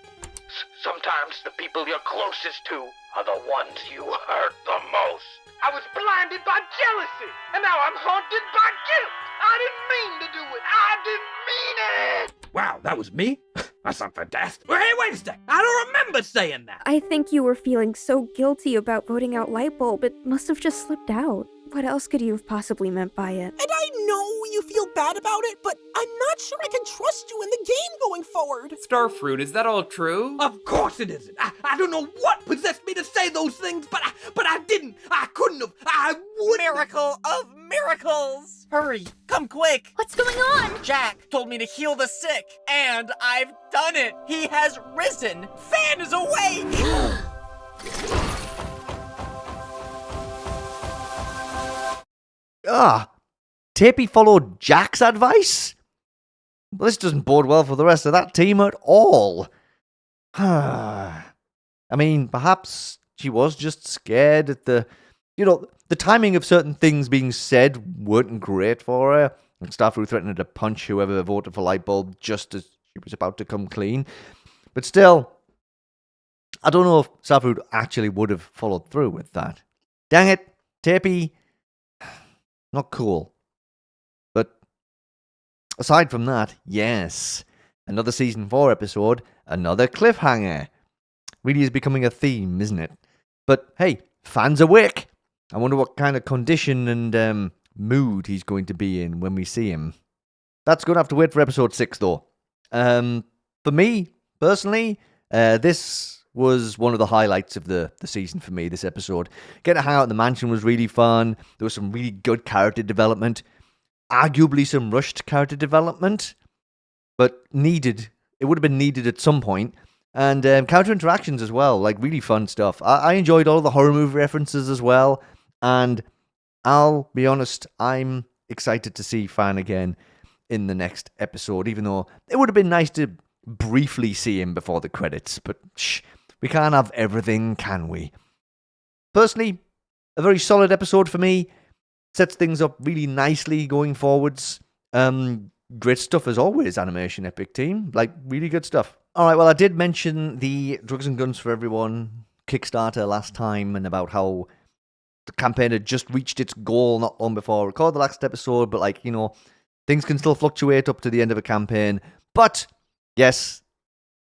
Sometimes the people you're closest to are the ones you hurt the most. I was blinded by jealousy, and now I'm haunted by guilt. I didn't mean to do it. I didn't mean it. Wow, that was me? That's not fantastic. Hey, wait a sec. I don't remember saying that. I think you were feeling so guilty about voting out Lightbulb, it must have just slipped out. What else could you have possibly meant by it? And I know you feel bad about it, but I'm not sure I can trust you in the game going forward. Starfruit, is that all true? Of course it isn't. I don't know what possessed me to say those things, but I didn't. I couldn't have. I wouldn't. Miracle of miracles! Hurry, come quick! What's going on? Jack told me to heal the sick, and I've done it! He has risen! Fan is awake! Tapey followed Jack's advice? Well, this doesn't bode well for the rest of that team at all. I mean, perhaps she was just scared that the timing of certain things being said weren't great for her. Like Starfruit threatened to punch whoever voted for Lightbulb just as she was about to come clean. But still, I don't know if Starfruit actually would have followed through with that. Dang it, Tapey. Not cool. But aside from that, yes, another Season 4 episode, another cliffhanger. Really is becoming a theme, isn't it? But hey, fans awake. I wonder what kind of condition and mood he's going to be in when we see him. That's going to have to wait for episode 6, though. For me, personally, this was one of the highlights of the season for me, this episode. Getting to hang out in the mansion was really fun. There was some really good character development. Arguably some rushed character development, but needed. It would have been needed at some point. And character interactions as well, like really fun stuff. I enjoyed all the horror movie references as well. And I'll be honest, I'm excited to see Fan again in the next episode, even though it would have been nice to briefly see him before the credits. But we can't have everything, can we? Personally, a very solid episode for me. Sets things up really nicely going forwards. Great stuff as always, AnimationEpic team. Like, really good stuff. Alright, well, I did mention the Drugs and Guns for Everyone Kickstarter last time, and about how the campaign had just reached its goal not long before I recorded the last episode, but like, things can still fluctuate up to the end of a campaign. But, yes,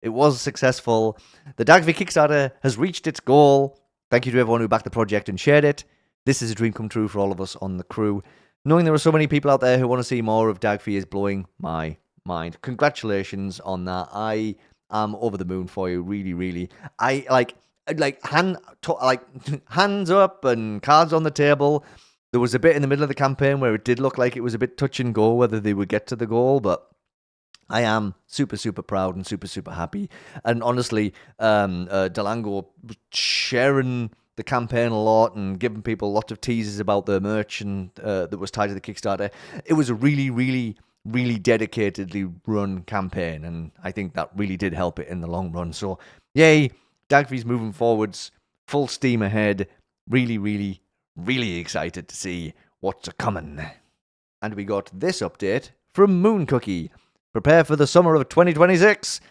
it was successful. The D&GFE Kickstarter has reached its goal. Thank you to everyone who backed the project and shared it. This is a dream come true for all of us on the crew. Knowing there are so many people out there who want to see more of D&GFE is blowing my mind. Congratulations on that. I am over the moon for you, really, really. Hands up and cards on the table. There was a bit in the middle of the campaign where it did look like it was a bit touch and go whether they would get to the goal, but I am super, super proud and super, super happy. And honestly, Delango sharing the campaign a lot and giving people lots of teases about the merch and that was tied to the Kickstarter. It was a really, really, really dedicatedly run campaign, and I think that really did help it in the long run. So, yay, D&GFE's moving forwards, full steam ahead. Really, really, really excited to see what's a-coming. And we got this update from Mooncookie. Prepare for the summer of 2026.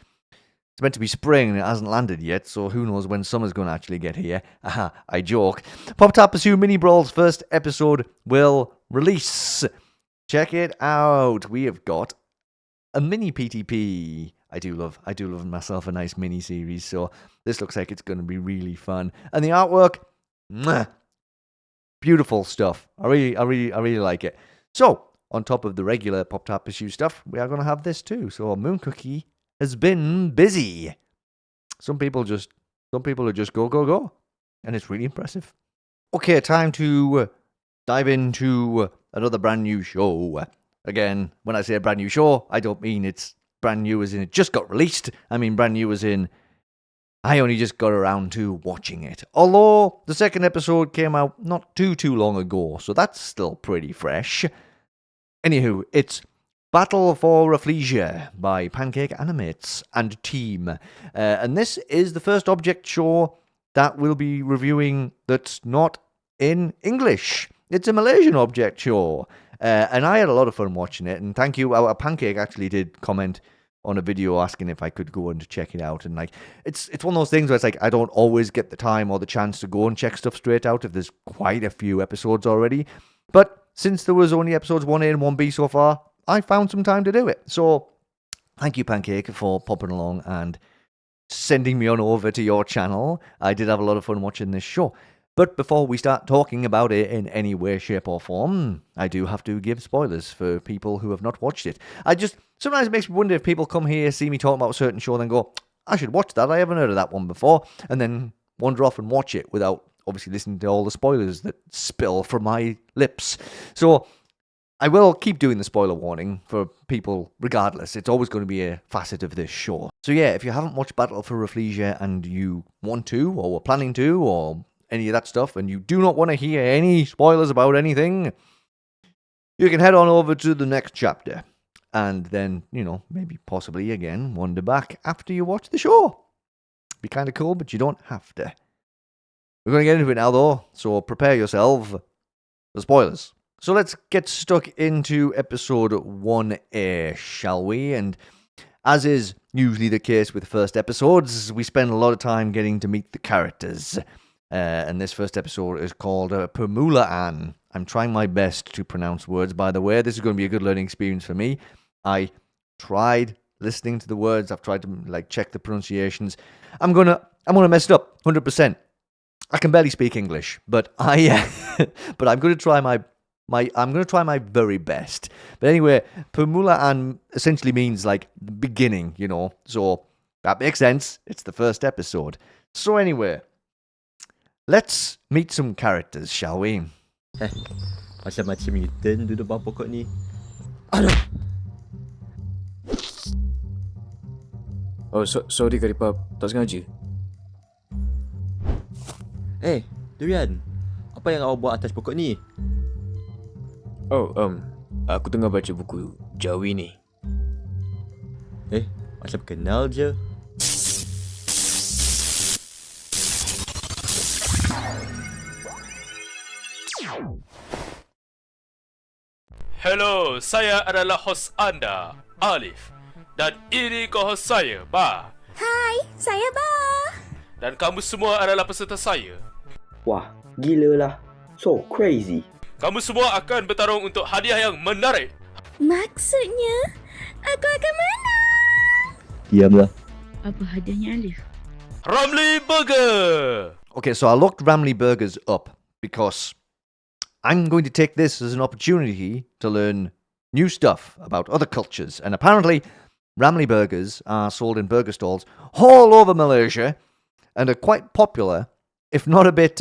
It's meant to be spring and it hasn't landed yet, so who knows when summer's going to actually get here. Aha, I joke. Poptart Pursue Mini Brawl's first episode will release. Check it out. We have got a mini PTP. I do love myself a nice mini series, so this looks like it's going to be really fun. And the artwork, beautiful stuff. I really like it. So, on top of the regular Poptart Pursue stuff, we are going to have this too. So Mooncookie has been busy. Some people are just go, and it's really impressive. Okay, time to dive into another brand new show. Again, when I say a brand new show, I don't mean it's brand new as in it just got released. I mean brand new as in I only just got around to watching it. Although the second episode came out not too long ago, so that's still pretty fresh. Anywho, it's Battle for Rafflesia by Pancake Animates and team. And this is the first object show that we'll be reviewing that's not in English. It's a Malaysian object show. And I had a lot of fun watching it. And thank you. Our Pancake actually did comment on a video asking if I could go and check it out. And like, it's one of those things where it's like I don't always get the time or the chance to go and check stuff straight out if there's quite a few episodes already. But since there was only episodes 1A and 1B so far, I found some time to do it. So thank you, Pancake, for popping along and sending me on over to your channel. I did have a lot of fun watching this show. But before we start talking about it in any way, shape, or form, I do have to give spoilers for people who have not watched it. Sometimes it makes me wonder if people come here, see me talking about a certain show, and then go, I should watch that, I haven't heard of that one before, and then wander off and watch it without obviously listening to all the spoilers that spill from my lips. So I will keep doing the spoiler warning for people regardless. It's always going to be a facet of this show. So yeah, if you haven't watched Battle for Rafflesia and you want to, or were planning to, or any of that stuff, and you do not want to hear any spoilers about anything, you can head on over to the next chapter. And then, maybe possibly again wander back after you watch the show. Be kind of cool, but you don't have to. We're going to get into it now, though, so prepare yourself for spoilers. So let's get stuck into episode 1A, shall we? And as is usually the case with first episodes, we spend a lot of time getting to meet the characters. And this first episode is called Permulaan. I'm trying my best to pronounce words, by the way. This is going to be a good learning experience for me. I tried listening to the words. I've tried to check the pronunciations. I'm gonna mess it up 100%. I can barely speak English, but but I'm gonna try my very best. But anyway, Permulaan essentially means the beginning, So that makes sense. It's the first episode. So anyway, let's meet some characters, shall we? Macam-macam mutant duduk bawah pokok ni. Oh, sorry Karipap, tak sengaja. Durian, apa yang awak buat atas pokok ni? Oh, aku tengah baca buku Jawi ni. Macam kenal je. Hello, saya adalah host anda, Alif. Dan ini co-host saya, Ba. Hai, saya Ba. Dan kamu semua adalah peserta saya. Wah, gila lah. So crazy. Kamu semua akan bertarung untuk hadiah yang menarik. Maksudnya, aku akan menang. Diamlah. Apa hadiahnya, Alif? Ramly Burger! Okay, so I looked Ramly Burgers up because I'm going to take this as an opportunity to learn new stuff about other cultures. And apparently, Ramly Burgers are sold in burger stalls all over Malaysia and are quite popular, if not a bit,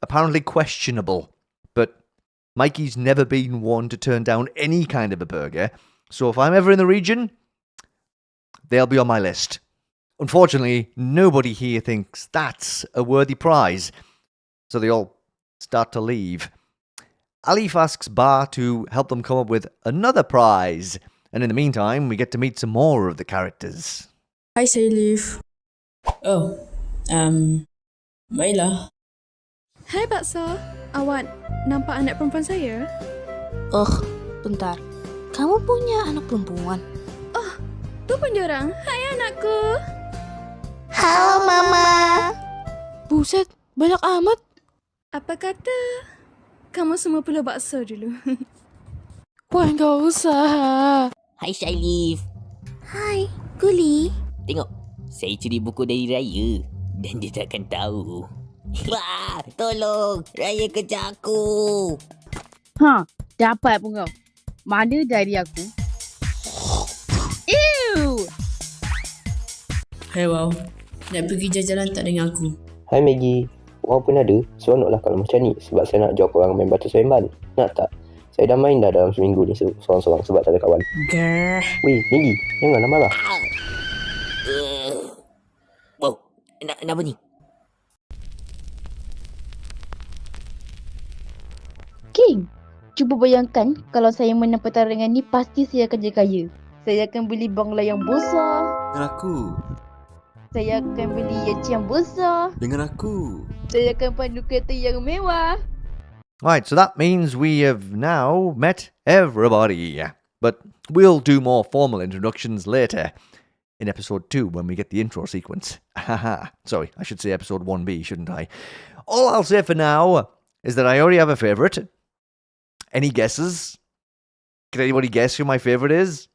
apparently questionable. But Mikey's never been one to turn down any kind of a burger, so if I'm ever in the region, they'll be on my list. Unfortunately, nobody here thinks that's a worthy prize, so they all start to leave. Alif asks Bar to help them come up with another prize. And in the meantime, we get to meet some more of the characters. Hai, saya Alif. Oh, baiklah. Hai Bakso, awak nampak anak perempuan saya? Bentar. Kamu punya anak perempuan? Oh, tu pun diorang. Hai anakku. Halo, Mama. Buset, banyak amat. Apa kata kamu semua perlu bakso dulu? Wah, enggak usah. Hai Shailif. Hai, Guli. Tengok, saya curi buku dari Raya dan dia takkan tahu. Wah, tolong, Raya kejar aku. Dapat pun kau. Mana dari aku? Ew! Hai, wow. Nak pergi jalan-jalan tak dengan aku? Hai Maggie. Wow pun ada. Seronoklah kalau macam ni sebab saya nak jawab korang main batu semban. Nak tak? Saya dah main dah dalam seminggu ni seorang-seorang sebab tak ada kawan. Grrr. Weh, Maggie, janganlah marah. Wow, kenapa ni? King, cuba bayangkan kalau saya menang pertarungan ni, pasti saya akan jadi kaya. Saya akan beli bangla yang besar. Dengan aku. Saya akan beli yacht yang besar. Dengan aku. Saya akan pandu kereta yang mewah. Right, so that means we have now met everybody. But we'll do more formal introductions later in episode 2 when we get the intro sequence. Haha. Sorry, I should say episode 1B, shouldn't I? All I'll say for now is that I already have a favourite. Any guesses? Can anybody guess who my favourite is?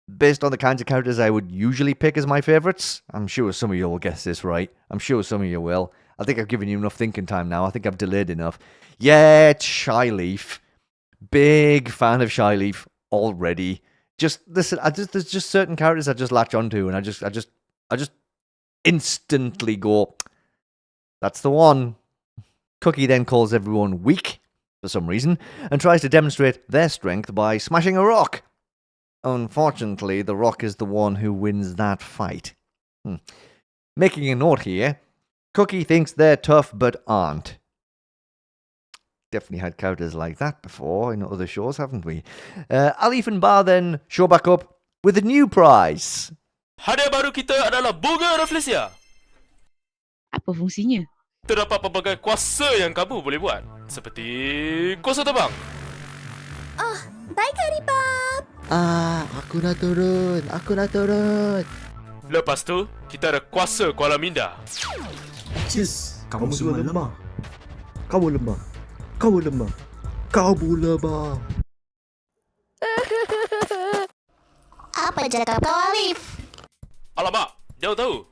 Based on the kinds of characters I would usually pick as my favourites? I'm sure some of you will guess this right. I'm sure some of you will. I think I've given you enough thinking time now. I think I've delayed enough. Yeah, it's Shyleaf. Big fan of Shyleaf already. Just listen, there's just certain characters I just latch onto, and I just instantly go, that's the one. Cookie then calls everyone weak for some reason and tries to demonstrate their strength by smashing a rock. Unfortunately, the rock is the one who wins that fight. Making a note here, Cookie thinks they're tough but aren't. Definitely had characters like that before in other shows, haven't we? Alif and Bar then show back up with a new prize. Hadiah baru kita adalah bunga Rafflesia. Apa fungsinya? Terdapat pelbagai kuasa yang kamu boleh buat. Seperti kuasa terbang. Baik, Haribab. Aku nak turun. Lepas tu, kita ada kuasa koala minda. Just, kamu semua lemah. Kamu lemah. Apa cakap kau, Alif? Alamak, jauh tahu.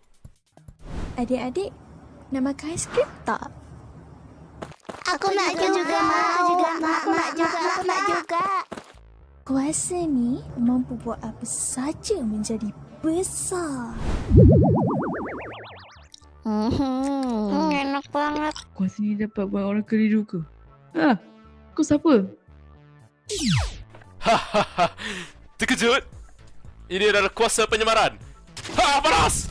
Adik-adik, nak makan aiskrim tak? Aku nak juga. Aku nak juga. Kuasa ni mampu buat apa saja menjadi besar. Enak banget. Kuasa ni dapat buat orang keri juga. Kau siapa? Hahaha, terkejut. Ini adalah kuasa penyemaran. Panas!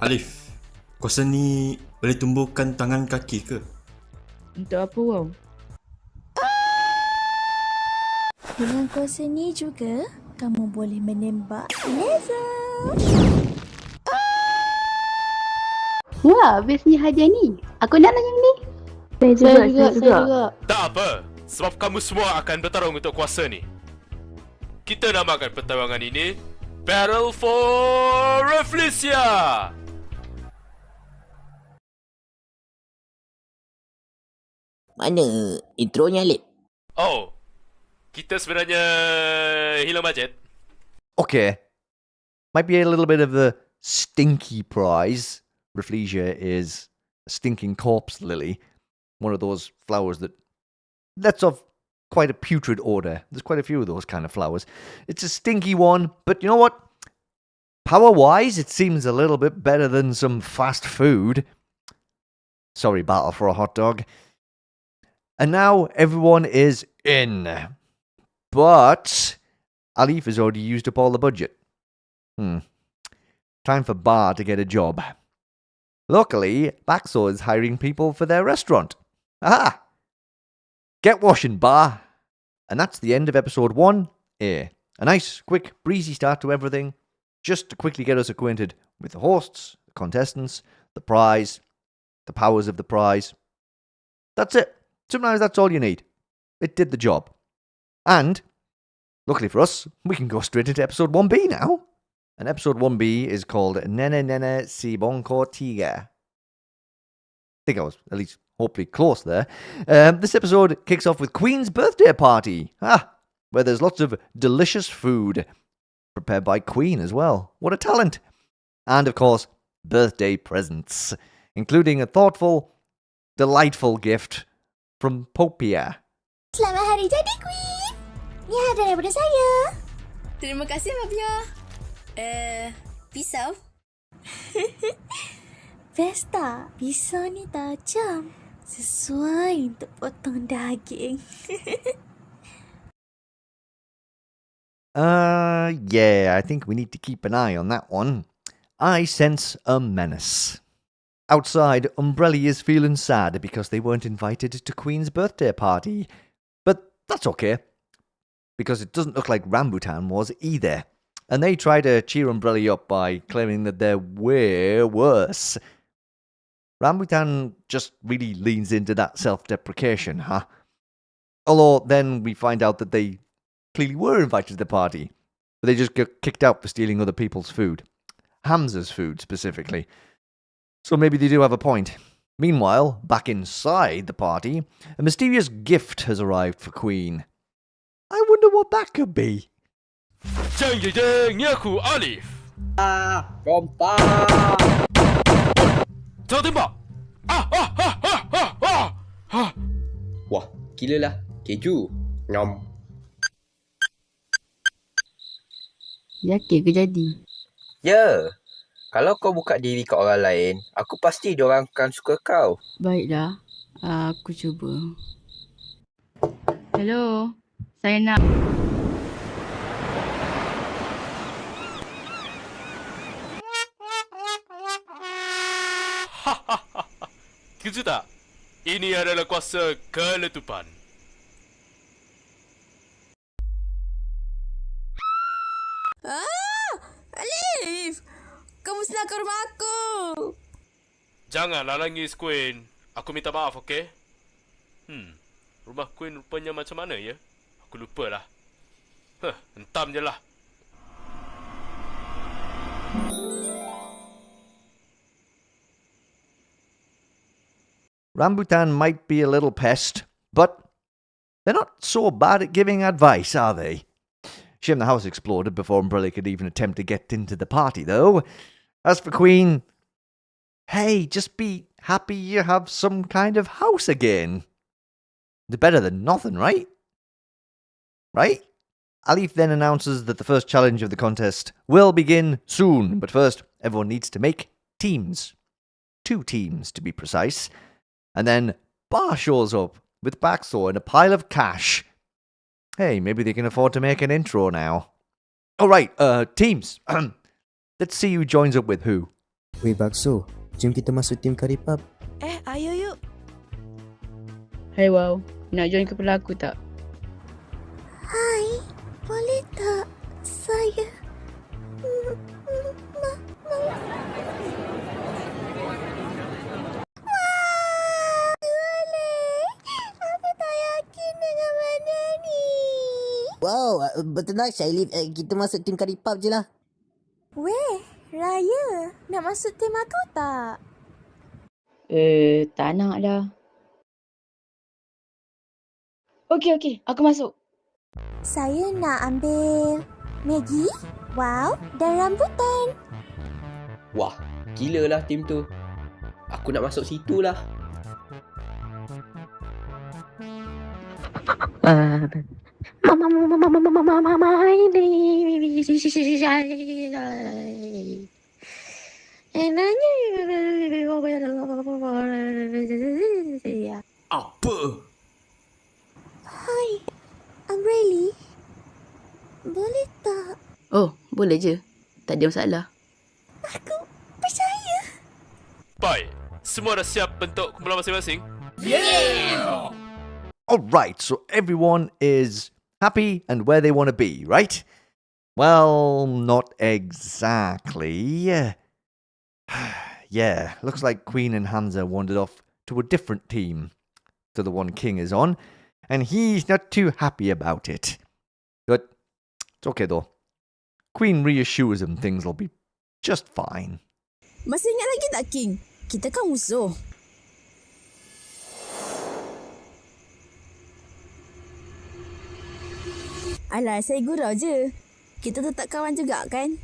Alif, kuasa ni boleh tumbuhkan tangan kaki ke? Untuk apa, wow? Dengan kuasa ni juga, kamu boleh menembak laser. Wah, bestnya hadiah ni. Aku nak yang ni. Saya juga. Tak apa, sebab kamu semua akan bertarung untuk kuasa ni. Kita namakan pertarungan ini Battle for Rafflesia. Mana intronya, Lip? Oh, kita sebenarnya hilang budget. Okay. Might be a little bit of the stinky prize. Rafflesia is a stinking corpse lily. One of those flowers that's of quite a putrid odor. There's quite a few of those kind of flowers. It's a stinky one, but you know what? Power-wise, it seems a little bit better than some fast food. Sorry, Battle for a Hot Dog. And now everyone is in. But Alif has already used up all the budget. Time for Bar to get a job. Luckily, Baxo is hiring people for their restaurant. Aha! Get washing, Bar. And that's the end of episode 1A. A nice, quick, breezy start to everything, just to quickly get us acquainted with the hosts, the contestants, the prize, the powers of the prize. That's it. Sometimes that's all you need. It did the job. And, luckily for us, we can go straight into episode 1B now. And episode 1B is called Nene Nene Si Bonko Tiga. I think I was at least hopefully close there. This episode kicks off with Queen's birthday party. Where there's lots of delicious food. Prepared by Queen as well. What a talent. And of course, birthday presents. Including a thoughtful, delightful gift from Popia. Selamat hari jadi, Queen. Ni hadiah daripada saya. Terima kasih, Popia. Pisau? Pesta, pisau ni tajam. Sesuai untuk potong daging. Yeah, I think we need to keep an eye on that one. I sense a menace. Outside, Umbrella is feeling sad because they weren't invited to Queen's birthday party. But that's okay, because it doesn't look like Rambutan was either. And they try to cheer Umbrella up by claiming that they're way worse. Rambutan just really leans into that self-deprecation, huh? Although then we find out that they clearly were invited to the party, but they just get kicked out for stealing other people's food. Hamza's food, specifically. So maybe they do have a point. Meanwhile, back inside the party, a mysterious gift has arrived for Queen. I wonder what that could be. Ni aku Alif. Rompak. Jangan tembak. Wah, gila lah. Keju. Nyam. Yakin ke jadi? Ya. Kalau kau buka diri kat orang lain, aku pasti diorang akan suka kau. Baiklah, aku cuba. Hello, saya nak... Kejut tak? Ini adalah kuasa keletupan. Alif! Kau musnah ke rumah aku! Janganlah nangis, Queen. Aku minta maaf, okey? Rumah Queen rupanya macam mana, ya? Aku lupalah. Hentam je lah. Rambutan might be a little pest, but they're not so bad at giving advice, are they? Shame the house exploded before Umbrella could even attempt to get into the party, though. As for Queen, hey, just be happy you have some kind of house again. It's better than nothing, right? Right? Alif then announces that the first challenge of the contest will begin soon, but first, everyone needs to make teams. 2 teams, to be precise. And then Bar shows up with backsaw and a pile of cash. Hey, maybe they can afford to make an intro now. Alright, teams. Let's see who joins up with who. Weh Bakso, jom kita masuk tim Karipap. Ayo yuk. Hai wow, nak join kepala aku tak? Hai, boleh tak saya... Wow, bertenang Syailif, kita masuk tim Karipap je lah. Weh, Raya, nak masuk tim aku tak? Tak nak dah. Okey, aku masuk. Saya nak ambil Maggie, Wow dan Rambutan. Wah, gila lah tim tu. Aku nak masuk situ lah. Apa? Hai, Umbrella. Boleh tak? Oh, boleh je. Tak ada masalah. Aku percaya. Baik, semua dah siap bentuk kumpulan masing-masing? Yeah! Alright, so everyone is happy and where they want to be, right? Well, not exactly. Yeah, looks like Queen and Hamza wandered off to a different team to the one King is on, and he's not too happy about it. But it's okay though. Queen reassures him things will be just fine. Masih ingat lagi tak, King? Kita kan musuh. Alah, saya gurau je. Kita tetap kawan juga, kan?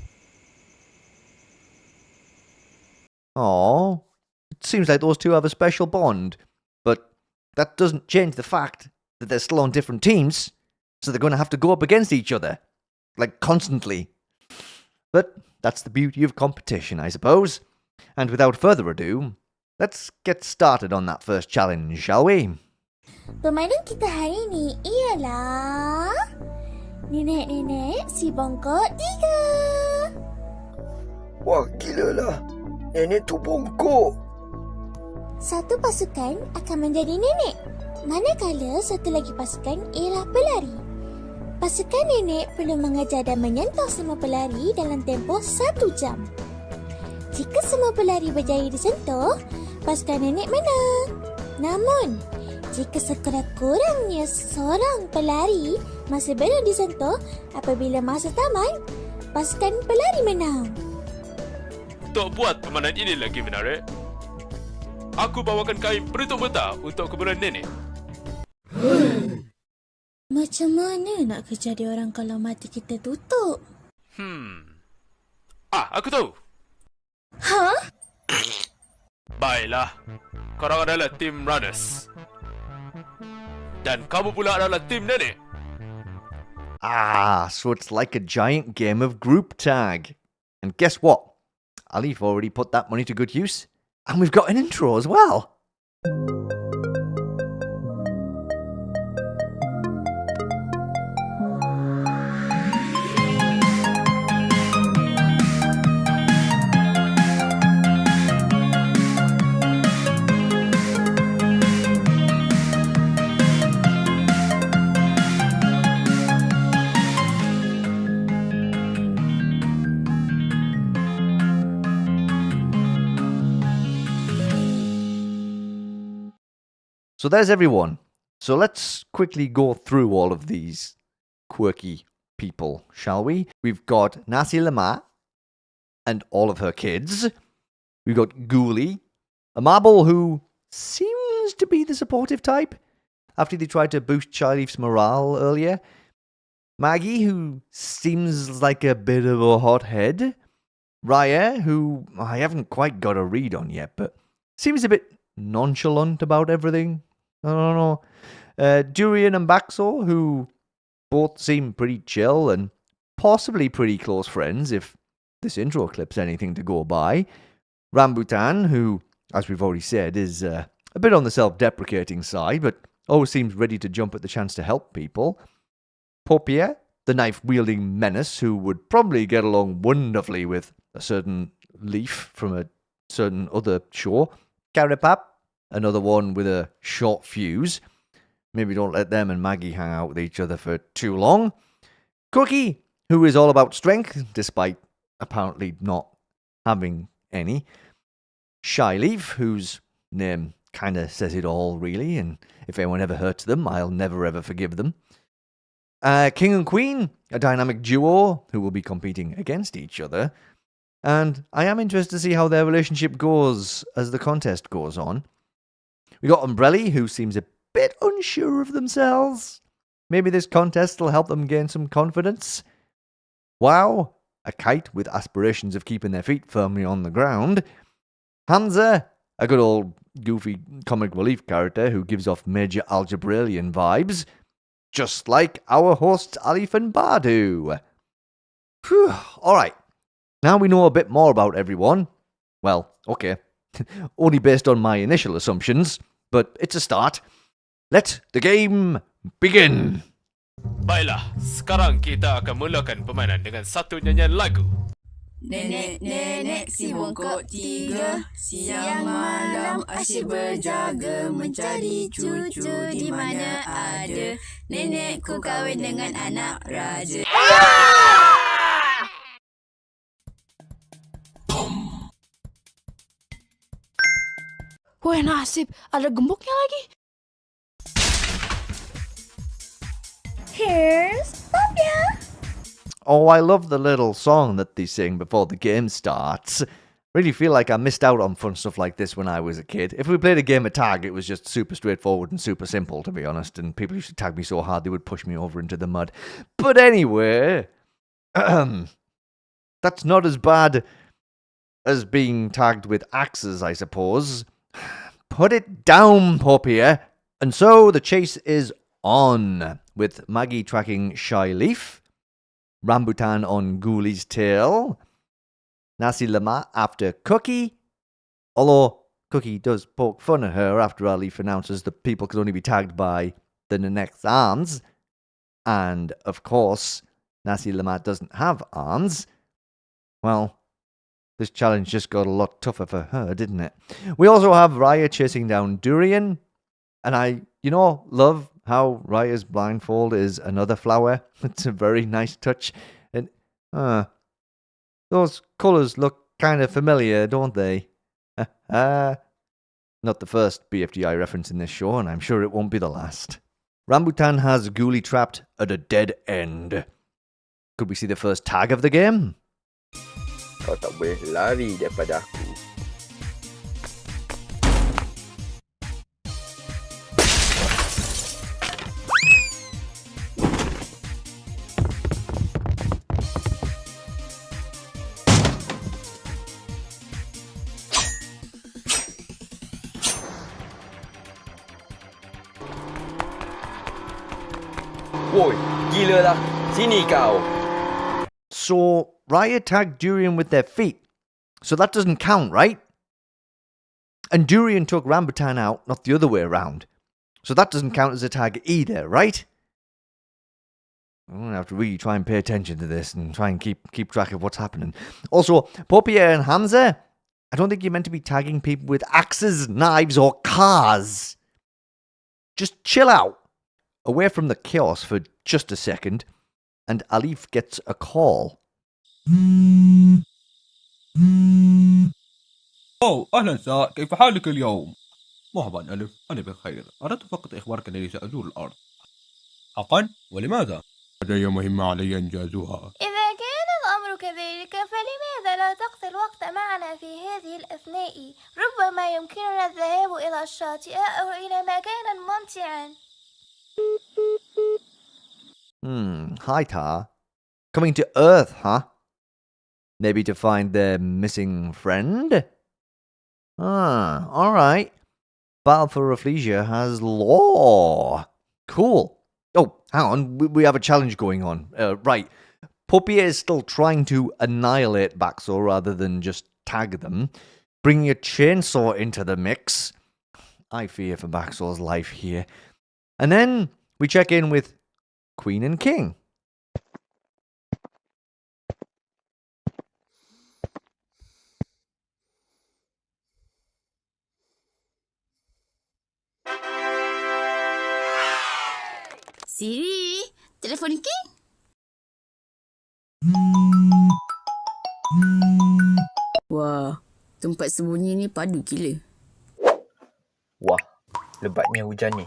Aww, it seems like those two have a special bond, but that doesn't change the fact that they're still on different teams, so they're going to have to go up against each other, like constantly. But that's the beauty of competition, I suppose. And without further ado, let's get started on that first challenge, shall we? Permainan kita hari ini ialah... Nenek-nenek si bongkok 3. Wah, gila lah. Nenek tu bongkok. Satu pasukan akan menjadi nenek, manakala satu lagi pasukan ialah pelari. Pasukan nenek perlu mengejar dan menyentuh semua pelari dalam tempoh 1 jam. Jika semua pelari berjaya disentuh, pasukan nenek menang. Namun, jika sekurang-kurangnya seorang pelari masih belum disentuh apabila masa tamat, pasukan pelari menang. Untuk buat permainan ini lagi menarik, aku bawakan kain penutup mata untuk keperluan nenek. Macam mana nak kejar dia orang kalau mata kita tutup? Aku tahu. Ha? Baiklah, korang adalah tim runners. Dan kamu pula adalah tim nenek. So it's like a giant game of group tag. And guess what? Alif already put that money to good use. And we've got an intro as well. So there's everyone. So let's quickly go through all of these quirky people, shall we? We've got Nasi Lemak and all of her kids. We've got Ghoulie, a marble who seems to be the supportive type after they tried to boost Charlie's morale earlier. Maggie, who seems like a bit of a hothead. Raya, who I haven't quite got a read on yet, but seems a bit nonchalant about everything. I don't know. Durian and Baxor, who both seem pretty chill and possibly pretty close friends, if this intro clip's anything to go by. Rambutan, who, as we've already said, is a bit on the self-deprecating side, but always seems ready to jump at the chance to help people. Popia, the knife-wielding menace, who would probably get along wonderfully with a certain leaf from a certain other show. Carapap, another one with a short fuse. Maybe don't let them and Maggie hang out with each other for too long. Cookie, who is all about strength, despite apparently not having any. Shyleaf, whose name kind of says it all, really, and if anyone ever hurts them, I'll never ever forgive them. King and Queen, a dynamic duo who will be competing against each other. And I am interested to see how their relationship goes as the contest goes on. We got Umbrelli, who seems a bit unsure of themselves. Maybe this contest will help them gain some confidence. Wow, a kite with aspirations of keeping their feet firmly on the ground. Hansa, a good old goofy comic relief character who gives off major algebraian vibes. Just like our hosts Alif and Badu. Phew, alright, now we know a bit more about everyone. Well, okay, only based on my initial assumptions, but it's a start. Let the game begin. Baiklah, sekarang kita akan mulakan permainan dengan satu nyanyian lagu. Nenek-nenek si bongkok tiga, siang malam asyik berjaga mencari cucu di mana ada. Nenekku kahwin dengan anak raja. Weh nasib, ada gemboknya lagi. Here's Popia. Oh, I love the little song that they sing before the game starts. Really feel like I missed out on fun stuff like this when I was a kid. If we played a game of tag, it was just super straightforward and super simple, to be honest, and people used to tag me so hard they would push me over into the mud. But anyway, that's not as bad as being tagged with axes, I suppose. Put it down, Popia. And so the chase is on, with Maggie tracking Shyleaf, Rambutan on Ghoulie's tail, Nasi Lemak after Cookie, although Cookie does poke fun at her after Alif announces that people can only be tagged by the nenek's arms, and of course, Nasi Lemak doesn't have arms. Well, this challenge just got a lot tougher for her, didn't it? We also have Raya chasing down Durian, and I, love how Raya's blindfold is another flower. It's a very nice touch. And, those colours look kind of familiar, don't they? Not the first BFDI reference in this show, and I'm sure it won't be the last. Rambutan has Ghoulie trapped at a dead end. Could we see the first tag of the game? Kau tak boleh lari daripada aku. Woi, gila lah. Sini kau. So, Riot tagged Durian with their feet. So that doesn't count, right? And Durian took Rambutan out, not the other way around. So that doesn't count as a tag either, right? I'm going to have to really try and pay attention to this and try and keep track of what's happening. Also, Popier and Hamza, I don't think you're meant to be tagging people with axes, knives, or cars. Just chill out. Away from the chaos for just a second, and Alif gets a call. أوه أهلا سار، كيف حالك اليوم؟ مرحبا ألف، أنا بخير. أردت فقط إخبارك أنني سأزور الأرض. حقا؟ ولماذا؟ لدي مهمة علي إنجازها. إذا كان الأمر كذلك فلماذا لا تقضي الوقت معنا في هذه الأثناء؟ ربما يمكننا الذهاب إلى الشاطئ أو إلى مكان ممتع. Hi Tar. Coming to Earth, huh? Maybe to find their missing friend? Alright. Battle for Rafflesia has law. Cool. Oh, hang on, we have a challenge going on. Right. Popier is still trying to annihilate Baxor rather than just tag them. Bringing a chainsaw into the mix. I fear for Baxor's life here. And then we check in with Queen and King. Siri, telefon King. Wah, tempat sembunyi ni padu gila. Wah, lebatnya hujan ni.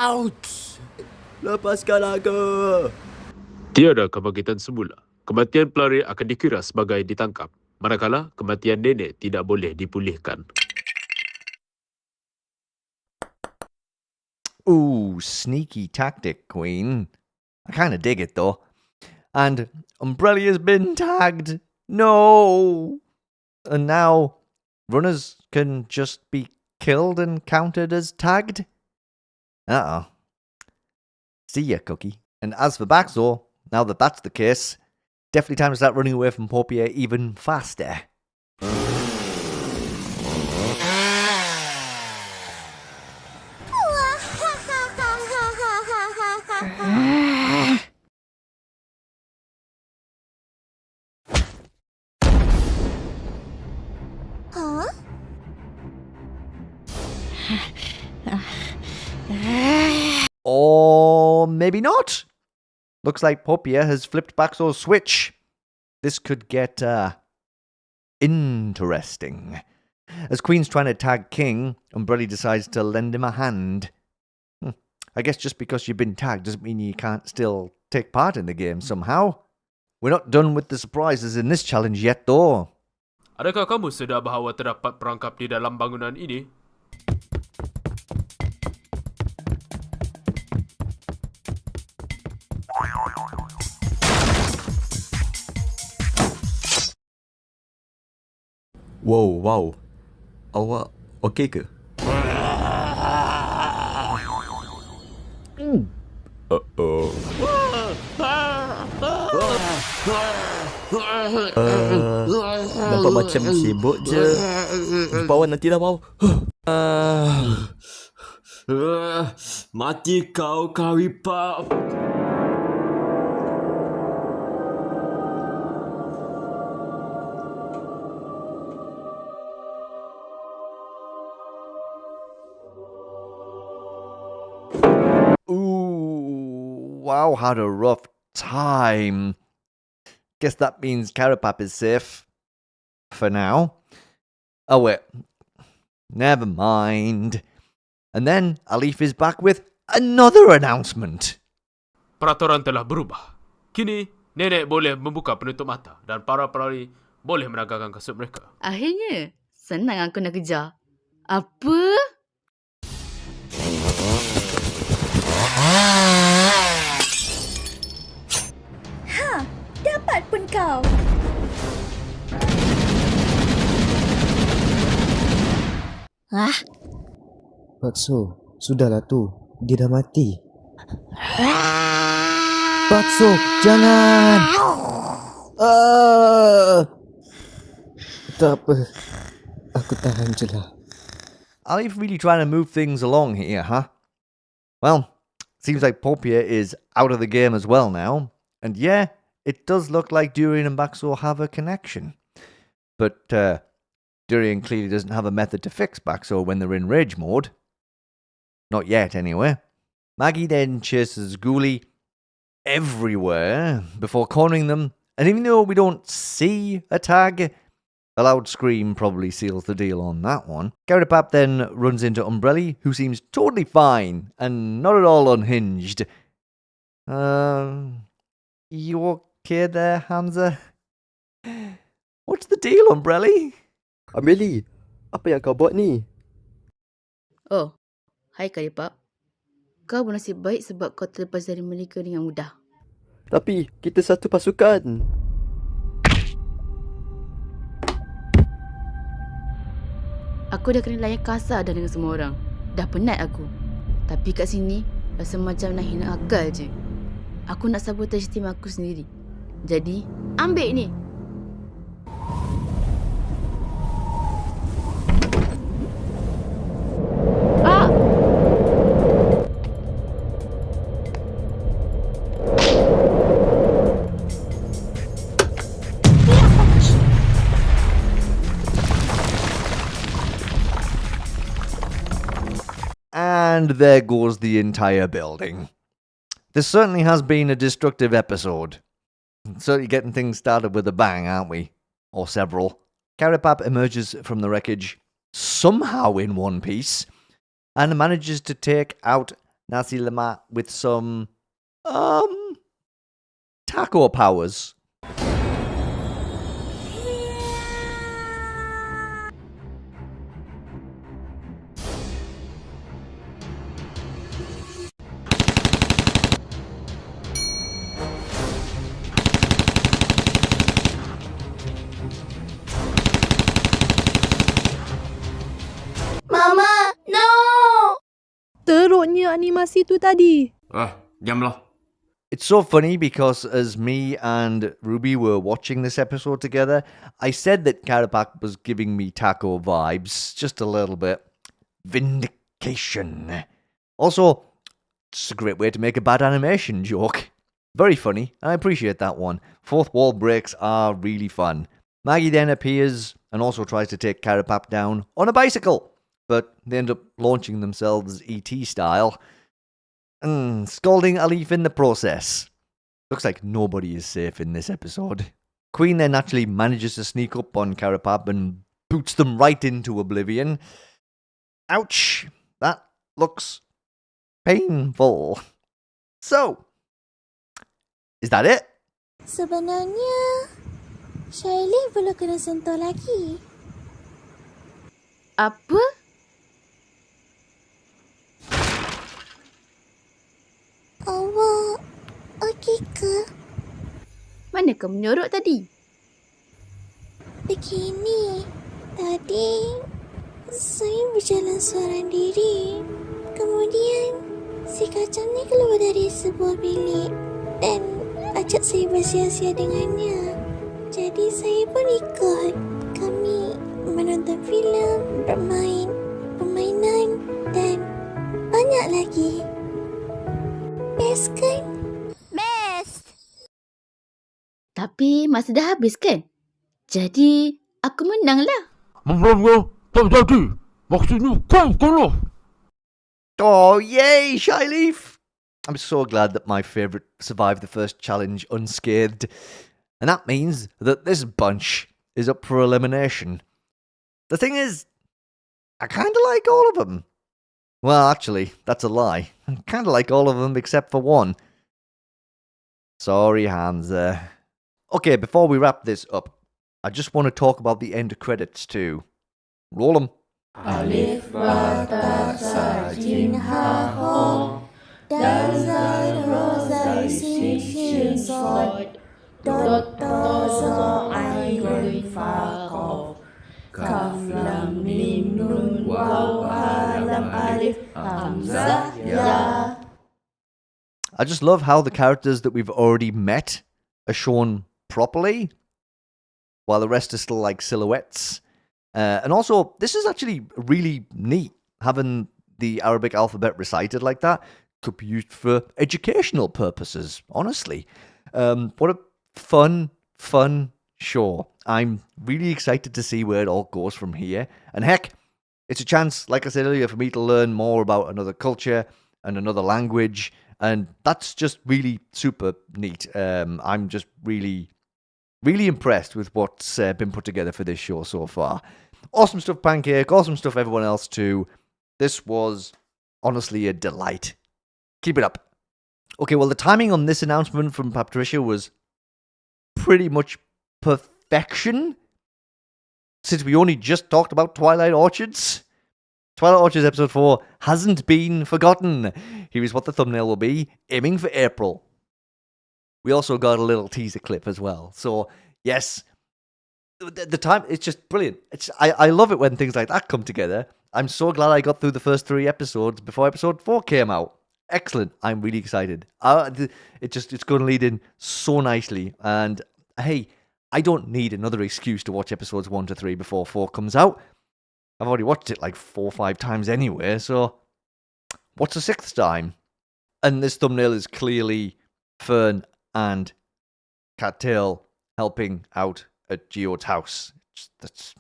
Ouch! Lepaskan aku! Tiada kebangkitan semula. Kematian pelari akan dikira sebagai ditangkap, manakala kematian nenek tidak boleh dipulihkan. Ooh, sneaky tactic, Queen. I kind of dig it, though. And Umbrella's been tagged. No! And now runners can just be killed and counted as tagged? Uh-oh. See ya, Cookie. And as for Baxor, now that that's the case, definitely time to start running away from Popier even faster. Huh? Or maybe not. Looks like Popier has flipped Baxor's switch. This could get, interesting. As Queen's trying to tag King, Umbrella decides to lend him a hand. I guess just because you've been tagged doesn't mean you can't still take part in the game somehow. We're not done with the surprises in this challenge yet, though. Adakah kamu sedar bahawa terdapat perangkap di dalam bangunan ini? Wow. Awak okey ke? Uh-oh. Nampak macam sibuk je. Jumpa awak nanti dah mau. Mati kau, Curry Pup. Wow, had a rough time. Guess that means Carapap is safe. For now. Oh wait. Never mind. And then Alif is back with another announcement. Peraturan telah berubah. Kini, nenek boleh membuka penutup mata dan para pelari boleh menanggalkan kasut mereka. Akhirnya, senang aku nak kejar. Apa? Ha! Dapat pun kau! Ah, Bakso, sudahlah tu. Dia dah mati. Bakso, jangan! Tak apa. Aku tahan je lah. Alif really trying to move things along here, huh? Well, seems like Popia is out of the game as well now. And yeah, it does look like Durian and Baxo have a connection. But Durian clearly doesn't have a method to fix Baxo when they're in rage mode. Not yet, anyway. Maggie then chases Ghoulie everywhere before cornering them. And even though we don't see a tag, a loud scream probably seals the deal on that one. Carapap then runs into Umbrelli, who seems totally fine and not at all unhinged. You okay there, Hamza? What's the deal, Umbrelli? Umbrelli, apa yang kau buat ni? Oh, hai Karipap. Kau bernasib baik sebab kau terlepas dari mereka dengan mudah. Tapi kita satu pasukan. Aku dah kena layan kasar dah dengan semua orang. Dah penat aku. Tapi kat sini, rasa macam nak hina akal je. Aku nak sabotage tim aku sendiri. Jadi, ambil ni. Ah! And there goes the entire building. This certainly has been a destructive episode. Certainly getting things started with a bang, aren't we? Or several. Carapap emerges from the wreckage, somehow in one piece, and manages to take out Nasi Lemak with some, taco powers. Mama, no! Teruknya animasi tu tadi. Diamlah. It's so funny because as me and Ruby were watching this episode together, I said that Carapap was giving me taco vibes, just a little bit. Vindication. Also, it's a great way to make a bad animation joke. Very funny, I appreciate that one. Fourth wall breaks are really fun. Maggie then appears and also tries to take Carapap down on a bicycle, but they end up launching themselves ET style. Scalding Alif in the process. Looks like nobody is safe in this episode. Queen then actually manages to sneak up on Carapap and boots them right into oblivion. Ouch! That looks painful. So, is that it? Sebenarnya, Shailene belum kena sentuh lagi. Apa? Awak okey ke? Mana kau menyorok tadi? Begini, tadi saya berjalan seorang diri. Kemudian, si kacang ni keluar dari sebuah bilik dan ajak saya bersia-sia dengannya. Jadi saya pun ikut. Kami menonton filem, bermain permainan dan banyak lagi. Best kan? Best! Tapi masa dah habis kan? Jadi, aku menang lah. Tak jadi. Maksudnya kau kalah. Oh, yay, Shyleaf! I'm so glad that my favourite survived the first challenge unscathed. And that means that this bunch is up for elimination. The thing is, I kind of like all of them. Well, actually, that's a lie. I kind of like all of them except for one. Sorry, Hans. Okay, before we wrap this up, I just want to talk about the end credits too. Roll them. Alif Bata Sajin Ha Dazal Rosai Shin Sod Dot Dozo Ain Fakov Kaf Lam Mim Nun Waw Alam Alif Hamzah Ya. I just love how the characters that we've already met are shown properly, while the rest are still like silhouettes. And also, this is actually really neat, having the Arabic alphabet recited like that. Could be used for educational purposes, honestly. What a fun show. I'm really excited to see where it all goes from here. And heck, it's a chance, like I said earlier, for me to learn more about another culture and another language. And that's just really super neat. I'm just really impressed with what's been put together for this show so far. Awesome stuff, Pancake. Awesome stuff, everyone else, too. This was honestly a delight. Keep it up. Okay, well, the timing on this announcement from Paptrisha was pretty much perfection, since we only just talked about Twilight Orchards. Twilight Orchards episode 4 hasn't been forgotten. Here is what the thumbnail will be, aiming for April. We also got a little teaser clip as well. So, yes, the time, it's just brilliant. I love it when things like that come together. I'm so glad I got through the first 3 episodes before episode 4 came out. Excellent. I'm really excited. It's going to lead in so nicely. And, hey, I don't need another excuse to watch episodes 1 to 3 before 4 comes out. I've already watched it like 4 or 5 times anyway, so what's the 6th time? And this thumbnail is clearly Fern and Cattail helping out at Geode's house. That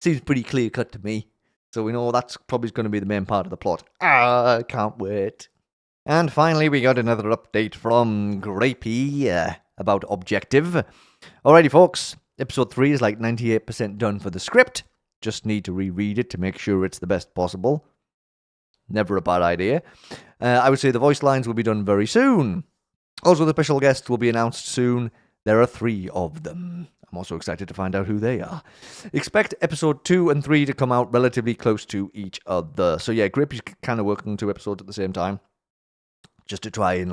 seems pretty clear cut to me. So we know that's probably going to be the main part of the plot. I can't wait. And finally, we got another update from Grapey about Objective. Alrighty, folks. Episode 3 is like 98% done for the script. Just need to reread it to make sure it's the best possible. Never a bad idea. I would say the voice lines will be done very soon. Also, the special guests will be announced soon. There are 3 of them. I'm also excited to find out who they are. Expect episode 2 and 3 to come out relatively close to each other. So yeah, Grapey's kind of working on 2 episodes at the same time. Just to try and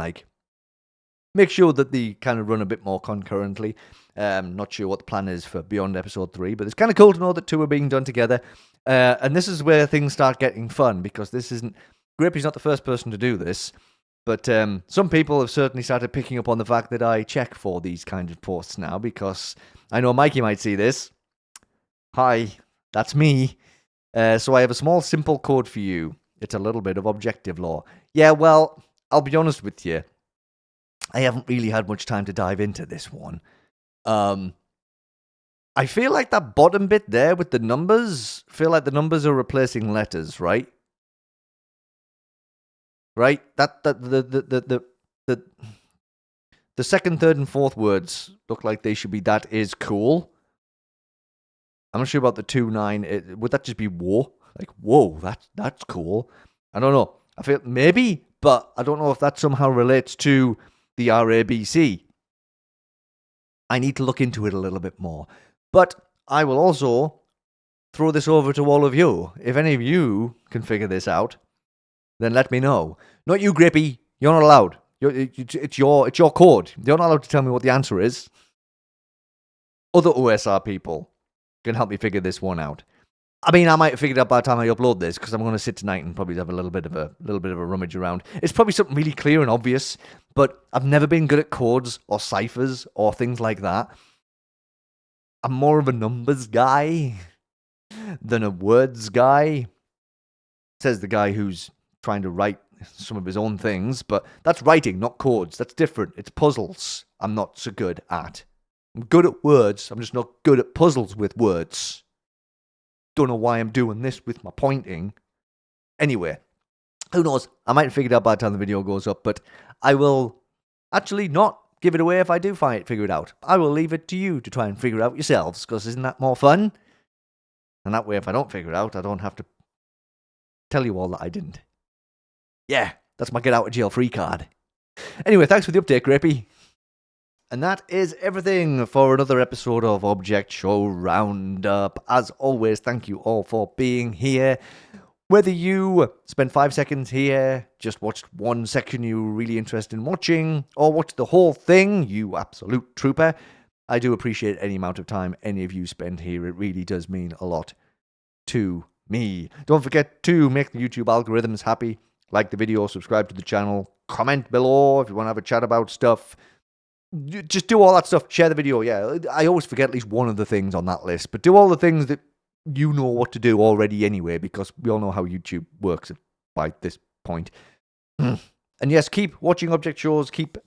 make sure that they kind of run a bit more concurrently. Not sure what the plan is for beyond episode 3, but it's kind of cool to know that 2 are being done together. And this is where things start getting fun, because Grapey's not the first person to do this. But some people have certainly started picking up on the fact that I check for these kinds of posts now, because I know Mikey might see this. Hi, that's me. So I have a small, simple code for you. It's a little bit of objective law. Yeah, well, I'll be honest with you. I haven't really had much time to dive into this one. I feel like that bottom bit there with the numbers, feel like the numbers are replacing letters, right? Right? The second, third, and fourth words look like they should be "that is cool." I'm not sure about the 2, 9. Would that just be "whoa"? Like, whoa, that's cool. I don't know. I feel maybe, but I don't know if that somehow relates to the RABC. I need to look into it a little bit more. But I will also throw this over to all of you. If any of you can figure this out, then let me know. Not you, Grapey. You're not allowed. It's your code. You're not allowed to tell me what the answer is. Other OSR people can help me figure this one out. I mean, I might have figured it out by the time I upload this, because I'm going to sit tonight and probably have a little bit of a rummage around. It's probably something really clear and obvious, but I've never been good at codes or ciphers or things like that. I'm more of a numbers guy than a words guy. Says the guy who's trying to write some of his own things, but that's writing, not codes. That's different. It's puzzles I'm not so good at. I'm good at words. I'm just not good at puzzles with words. Don't know why I'm doing this with my pointing. Anyway, who knows? I might have figured it out by the time the video goes up, but I will actually not give it away if I do figure it out. I will leave it to you to try and figure it out yourselves, because isn't that more fun? And that way, if I don't figure it out, I don't have to tell you all that I didn't. Yeah, that's my get out of jail free card. Anyway, thanks for the update, Grapey. And that is everything for another episode of Object Show Roundup. As always, thank you all for being here. Whether you spent 5 seconds here, just watched one section you were really interested in watching, or watched the whole thing, you absolute trooper, I do appreciate any amount of time any of you spend here. It really does mean a lot to me. Don't forget to make the YouTube algorithms happy. Like the video, subscribe to the channel, comment below if you want to have a chat about stuff. Just do all that stuff. Share the video. Yeah, I always forget at least one of the things on that list, but do all the things that you know what to do already anyway, because we all know how YouTube works by this point. And yes, keep watching object shows, keep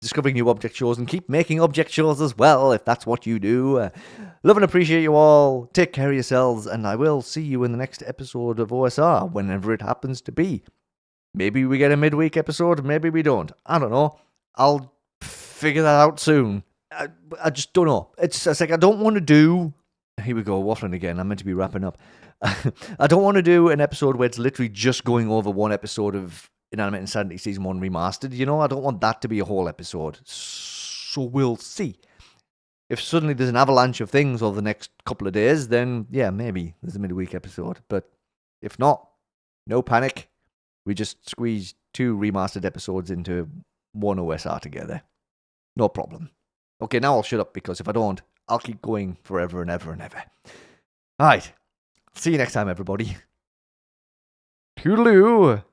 discovering new object shows, and keep making object shows as well, if that's what you do. Love and appreciate you all. Take care of yourselves, and I will see you in the next episode of OSR, whenever it happens to be. Maybe we get a midweek episode, maybe we don't. I don't know. I'll figure that out soon. I just don't know. It's like I don't want to do... Here we go, waffling again. I'm meant to be wrapping up. I don't want to do an episode where it's literally just going over one episode of Inanimate Insanity Season 1 Remastered. You know, I don't want that to be a whole episode. So we'll see. If suddenly there's an avalanche of things over the next couple of days, then yeah, maybe there's a midweek episode. But if not, no panic. We just squeeze 2 remastered episodes into one OSR together. No problem. Okay, now I'll shut up, because if I don't, I'll keep going forever and ever and ever. Alright. See you next time, everybody. Toodaloo.